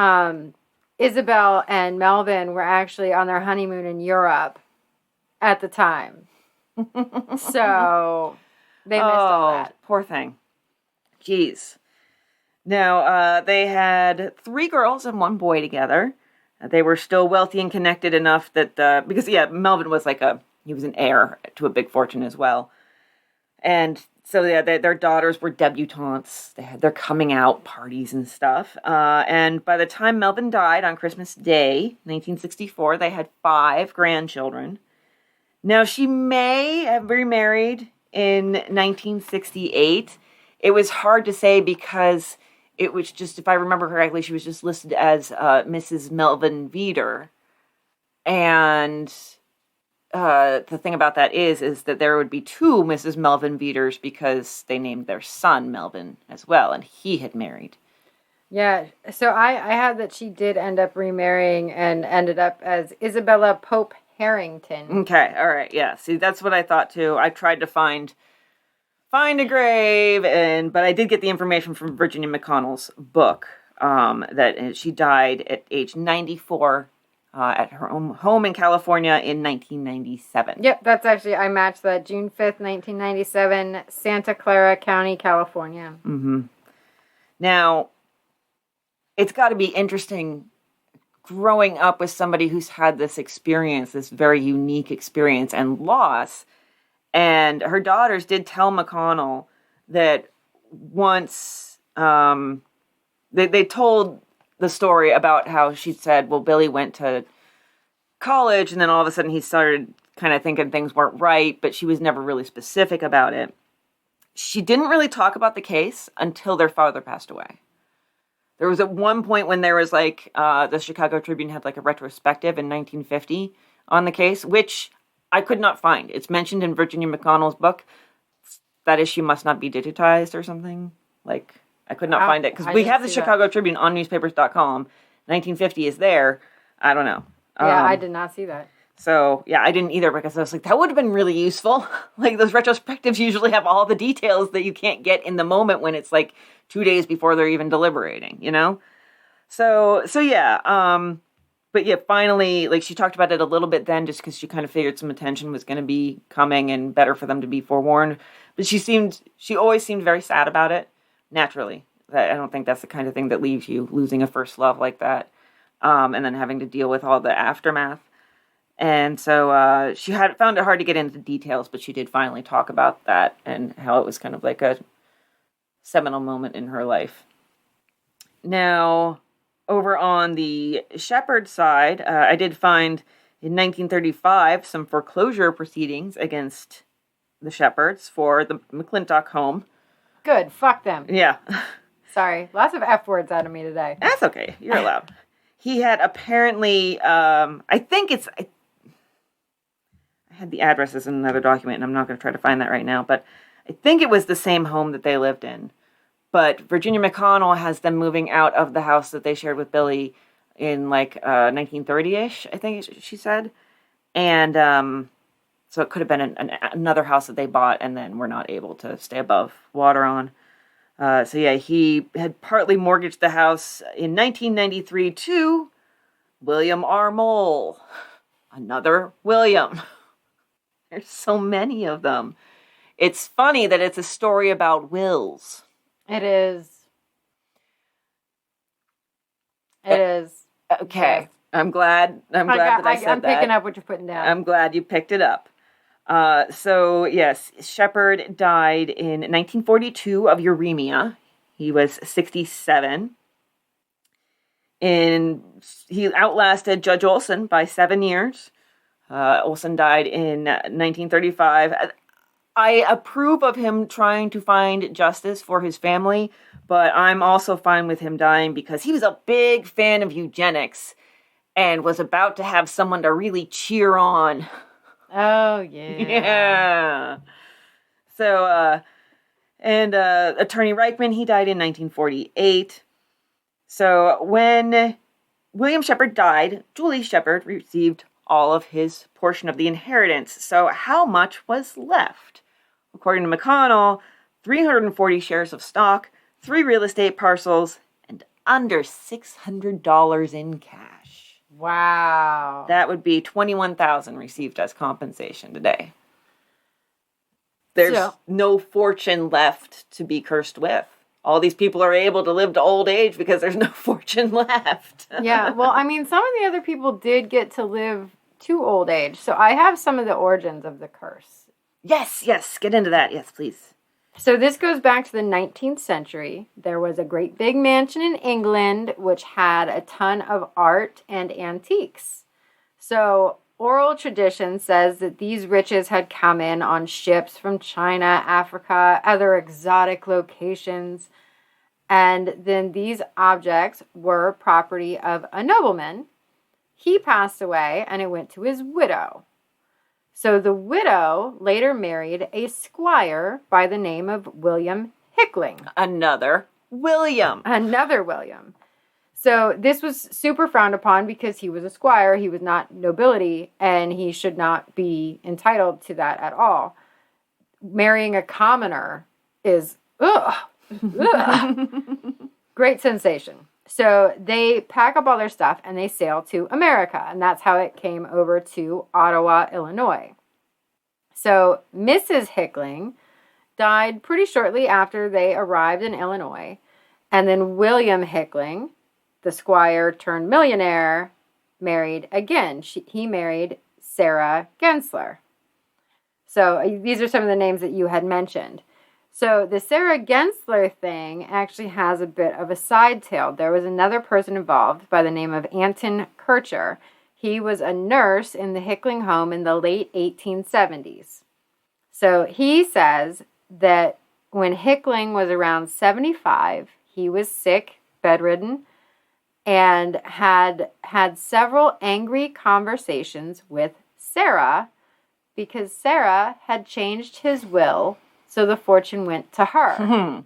Isabel and Melvin were actually on their honeymoon in Europe at the time. So they missed all that. Poor thing. Jeez. Now, they had 3 girls and 1 boy together. They were still wealthy and connected enough that, because Melvin was he was an heir to a big fortune as well. And so their daughters were debutantes. They had their coming out parties and stuff. And by the time Melvin died on Christmas Day, 1964, they had 5 grandchildren. Now, she may have remarried in 1968. It was hard to say because... it was just, if I remember correctly, she was just listed as Mrs. Melvin Vedder. And the thing about that is that there would be 2 Mrs. Melvin Vedders because they named their son Melvin as well, and he had married. Yeah, so I had that she did end up remarrying and ended up as Isabella Pope Harrington. Okay, all right, yeah. See, that's what I thought too. I tried to find Findagrave, but I did get the information from Virginia McConnell's book that she died at age 94 at her home in California in 1997. Yep, that's actually, I matched that. June 5th, 1997, Santa Clara County, California. Mm-hmm. Now, it's got to be interesting growing up with somebody who's had this experience, this very unique experience and loss. And her daughters did tell McConnell that once they told the story about how she said, well, Billy went to college and then all of a sudden he started kind of thinking things weren't right, but she was never really specific about it. She didn't really talk about the case until their father passed away. There was at one point when there was the Chicago Tribune had a retrospective in 1950 on the case, which I could not find. It's mentioned in Virginia McConnell's book. That issue must not be digitized or something. I could not find it. Because we have the Chicago Tribune on newspapers.com. 1950 is there. I don't know. Yeah, I did not see that. So, yeah, I didn't either because I was like, that would have been really useful. Those retrospectives usually have all the details that you can't get in the moment when it's 2 days before they're even deliberating, you know? So yeah. But yeah, finally, like she talked about it a little bit then, just because she kind of figured some attention was going to be coming and better for them to be forewarned. But she always seemed very sad about it. Naturally, I don't think that's the kind of thing that leaves you, losing a first love like that, and then having to deal with all the aftermath. And so she had found it hard to get into details, but she did finally talk about that and how it was kind of like a seminal moment in her life. Now, over on the Shephard side, I did find in 1935 some foreclosure proceedings against the Shephards for the McClintock home. Good. Fuck them. Yeah. Sorry. Lots of F words out of me today. That's okay. You're allowed. He had apparently, I had the addresses in another document, and I'm not going to try to find that right now, but I think it was the same home that they lived in. But Virginia McConnell has them moving out of the house that they shared with Billy in, like, 1930-ish, I think she said. And so it could have been another house that they bought and then were not able to stay above water on. So yeah, he had partly mortgaged the house in 1993 to William R. Mole. Another William. There's so many of them. It's funny that it's a story about wills. It is. It is. Okay. Yes. I'm glad that I said I'm that. picking up what you're putting down. I'm glad you picked it up. So, yes, Shephard died in 1942 of uremia. He was 67. And he outlasted Judge Olson by 7 years. Olson died in 1935. I approve of him trying to find justice for his family, but I'm also fine with him dying because he was a big fan of eugenics and was about to have someone to really cheer on. Oh, yeah. Yeah. So, Attorney Reichman, he died in 1948. So when William Shephard died, Julie Shephard received all of his portion of the inheritance. So how much was left? According to McConnell, 340 shares of stock, 3 real estate parcels, and under $600 in cash. Wow. That would be $21,000 received as compensation today. There's no fortune left to be cursed with. All these people are able to live to old age because there's no fortune left. Yeah, well, I mean, some of the other people did get to live to old age. So I have some of the origins of the curse. Yes, get into that. Yes, please. So this goes back to the 19th century. There was a great big mansion in England which had a ton of art and antiques. So oral tradition says that these riches had come in on ships from China, Africa, other exotic locations. And then these objects were property of a nobleman. He passed away and it went to his widow. So the widow later married a squire by the name of William Hickling. Another William. So this was super frowned upon because he was a squire, he was not nobility, and he should not be entitled to that at all. Marrying a commoner is, great sensation. So they pack up all their stuff and they sail to America, and that's how it came over to Ottawa, Illinois. So Mrs. Hickling died pretty shortly after they arrived in Illinois, and then William Hickling, the squire turned millionaire, married again. He married Sarah Gensler. So these are some of the names that you had mentioned. So the Sarah Gensler thing actually has a bit of a side tale. There was another person involved by the name of Anton Kircher. He was a nurse in the Hickling home in the late 1870s. So he says that when Hickling was around 75, he was sick, bedridden, and had several angry conversations with Sarah because Sarah had changed his will so the fortune went to her. Mm-hmm.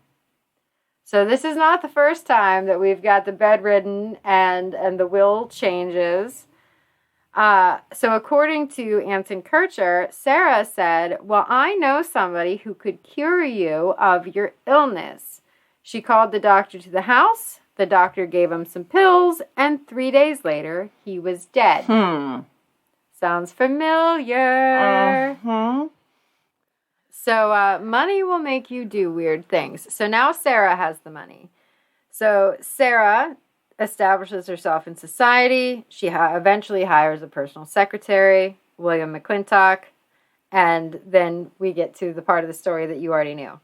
So this is not the first time that we've got the bedridden and the will changes. So according to Anton Kircher, Sarah said, well, I know somebody who could cure you of your illness. She called the doctor to the house. The doctor gave him some pills, and 3 days later, he was dead. Sounds familiar. So money will make you do weird things. So now Sarah has the money. So Sarah establishes herself in society. She eventually hires a personal secretary, William McClintock. And then we get to the part of the story that you already knew.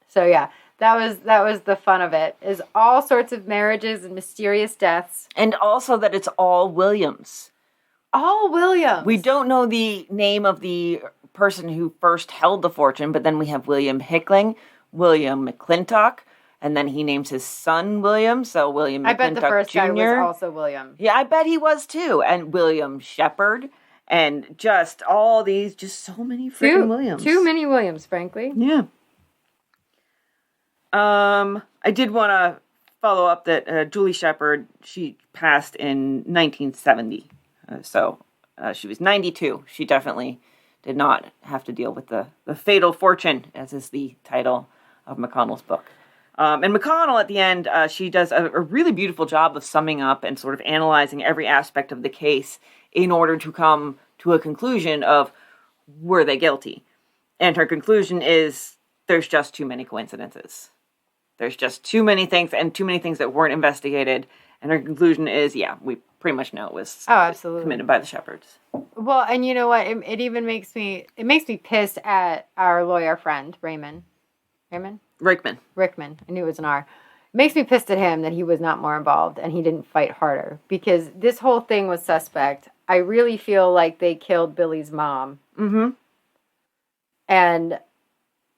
So yeah, that was the fun of it. Is all sorts of marriages and mysterious deaths. And also that it's all Williams. All Williams. We don't know the name of the person who first held the fortune, but then we have William Hickling, William McClintock, and then he names his son William, so William McClintock I bet the first Jr. guy was also William. Yeah, I bet he was too. And William Shephard, and just all these, just so many freaking Williams. Too many Williams, frankly. Yeah. I did want to follow up that Julie Shephard, she passed in 1970. So she was 92. She definitely did not have to deal with the fatal fortune, as is the title of McConnell's book. And McConnell, at the end, she does a really beautiful job of summing up and sort of analyzing every aspect of the case in order to come to a conclusion of, were they guilty? And her conclusion is, there's just too many coincidences. There's just too many things, and too many things that weren't investigated. And her conclusion is, yeah, we pretty much know it was absolutely committed by the Shephards. Well, and you know what? It even makes me pissed at our lawyer friend, Rickman. I knew it was an R. It makes me pissed at him that he was not more involved and he didn't fight harder, because this whole thing was suspect. I really feel like they killed Billy's mom. Mm-hmm. And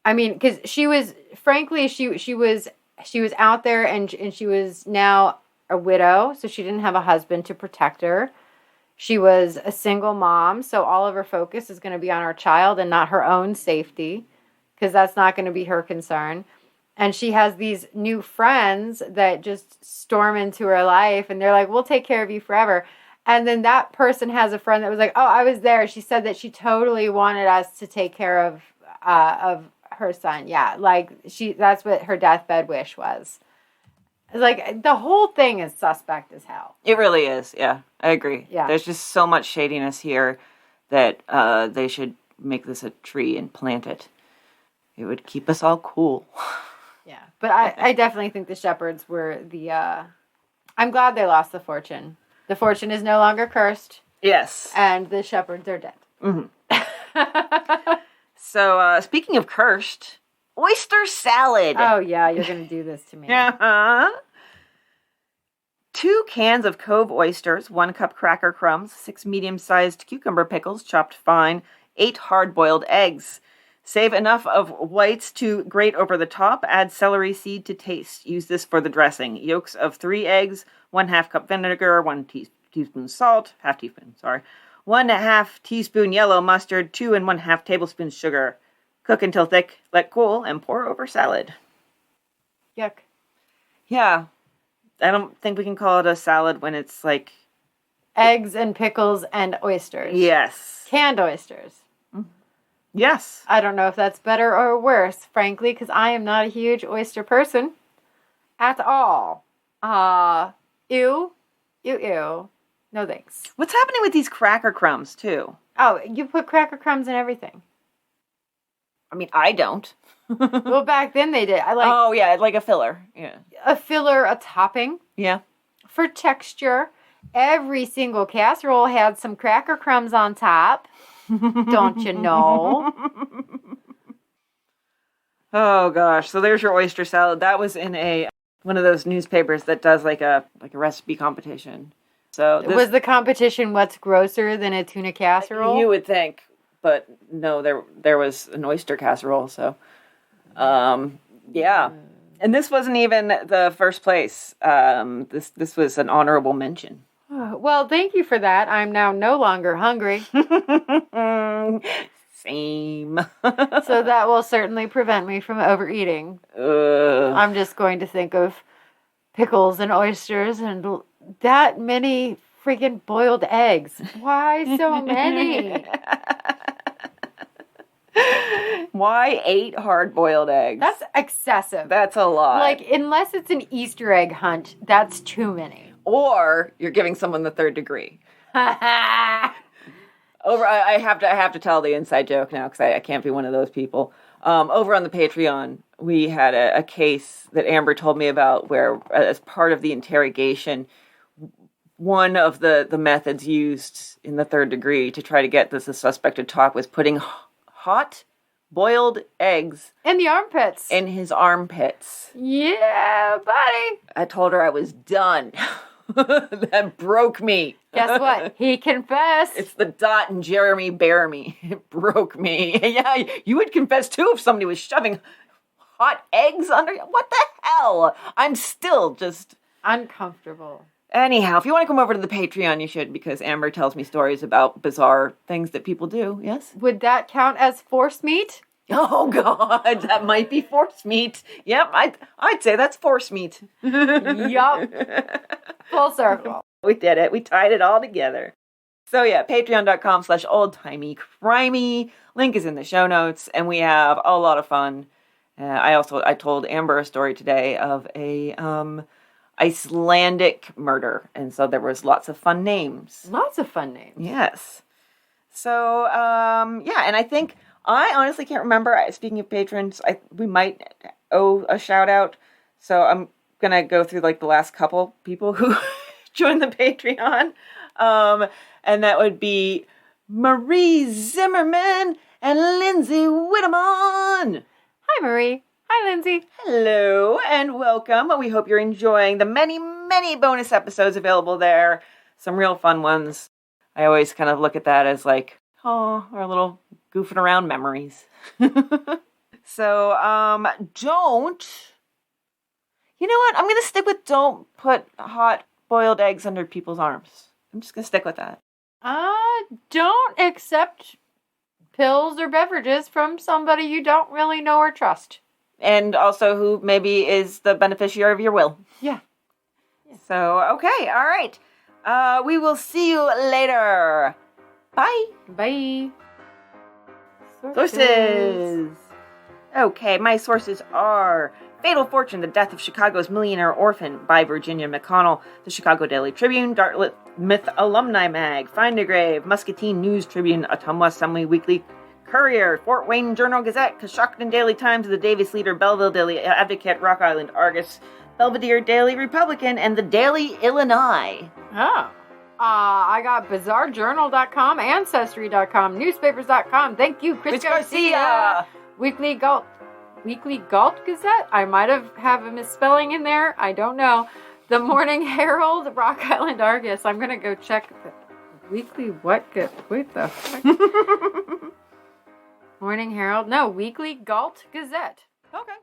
I mean, because she was, frankly, she was out there, and she was now a widow, so she didn't have a husband to protect her. She was a single mom, so all of her focus is going to be on her child and not her own safety, because that's not going to be her concern. And she has these new friends that just storm into her life, and they're like, we'll take care of you forever. And then that person has a friend that was like, oh, I was there. She said that she totally wanted us to take care of her son. Yeah, like that's what her deathbed wish was. It's like, the whole thing is suspect as hell. It really is, yeah. I agree. Yeah. There's just so much shadiness here that they should make this a tree and plant it. It would keep us all cool. Yeah, but I definitely think the Shephards were the... I'm glad they lost the fortune. The fortune is no longer cursed. Yes. And the Shephards are dead. Mm-hmm. So, speaking of cursed, oyster salad. Oh, yeah, you're going to do this to me. 2 cans of Cove oysters, 1 cup cracker crumbs, 6 medium-sized cucumber pickles chopped fine, 8 hard-boiled eggs. Save enough of whites to grate over the top. Add celery seed to taste. Use this for the dressing. Yolks of 3 eggs, 1/2 cup vinegar, 1 teaspoon salt, 1/2 teaspoon, 1/2 teaspoon yellow mustard, 2 1/2 tablespoons sugar. Cook until thick, let cool, and pour over salad. Yuck. Yeah. I don't think we can call it a salad when it's like... eggs and pickles and oysters. Yes. Canned oysters. Yes. I don't know if that's better or worse, frankly, because I am not a huge oyster person at all. Ew. No thanks. What's happening with these cracker crumbs, too? Oh, you put cracker crumbs in everything. I mean, I don't. Well, back then they did. Oh, yeah, like a filler. Yeah. A filler, a topping. Yeah. For texture. Every single casserole had some cracker crumbs on top. Don't you know? Oh gosh! So there's your oyster salad. That was in one of those newspapers that does like a recipe competition. So was the competition what's grosser than a tuna casserole? You would think, but no. There was an oyster casserole. So, yeah. And this wasn't even the first place. This was an honorable mention. Well, thank you for that. I'm now no longer hungry. Same. So that will certainly prevent me from overeating. I'm just going to think of pickles and oysters and that many freaking boiled eggs. Why so many? Why 8 hard-boiled eggs? That's excessive. That's a lot. Like, unless it's an Easter egg hunt, that's too many. Or you're giving someone the 3rd degree. I have to tell the inside joke now because I can't be one of those people. Over on the Patreon, we had a case that Amber told me about where, as part of the interrogation, one of the methods used in the 3rd degree to try to get the suspect to talk was putting hot boiled eggs in the armpits. In his armpits. Yeah, buddy. I told her I was done. That broke me. Guess what? He confessed. It's the Dot and Jeremy Bear me. It broke me. Yeah, you would confess too if somebody was shoving hot eggs under you. What the hell? I'm still just uncomfortable. Anyhow, if you want to come over to the Patreon, you should, because Amber tells me stories about bizarre things that people do. Yes? Would that count as force meat? Oh, God, that might be force meat. Yep, I'd say that's force meat. Yup. Full circle. We did it. We tied it all together. So yeah, patreon.com/oldtimey crimey. Link is in the show notes, and we have a lot of fun. I told Amber a story today of a Icelandic murder, and so there was lots of fun names. Lots of fun names. Yes. So yeah, and I think I honestly can't remember. Speaking of patrons, we might owe a shout out. So I'm gonna go through like the last couple people who joined the Patreon, and that would be Marie Zimmerman and Lindsay Whittemon. Hi, Marie. Hi, Lindsay. Hello, and welcome. We hope you're enjoying the many, many bonus episodes available there. Some real fun ones. I always kind of look at that as like, oh, our little goofing around memories. So, don't... You know what? I'm going to stick with don't put hot boiled eggs under people's arms. I'm just going to stick with that. Don't accept pills or beverages from somebody you don't really know or trust. And also who maybe is the beneficiary of your will. Yeah. So, okay, all right. We will see you later. Bye. Bye. Sources. Okay, my sources are Fatal Fortune, The Death of Chicago's Millionaire Orphan by Virginia McConnell, the Chicago Daily Tribune, Dartmouth Alumni Mag, Findagrave, Muscatine News Tribune, Ottumwa Semi-Weekly, Courier, Fort Wayne Journal Gazette, Coschocton Daily Times, The Davis Leader, Belleville Daily Advocate, Rock Island Argus, Belvidere Daily Republican, and the Daily Illini. Oh. I got BizarreJournal.com, Ancestry.com, Newspapers.com. Thank you, Chris Garcia. Weekly Galt Gazette? I might have a misspelling in there. I don't know. The Morning Herald, Rock Island Argus. I'm going to go check the Weekly what? Wait the fuck? Morning Herald? No, Weekly Galt Gazette. Okay.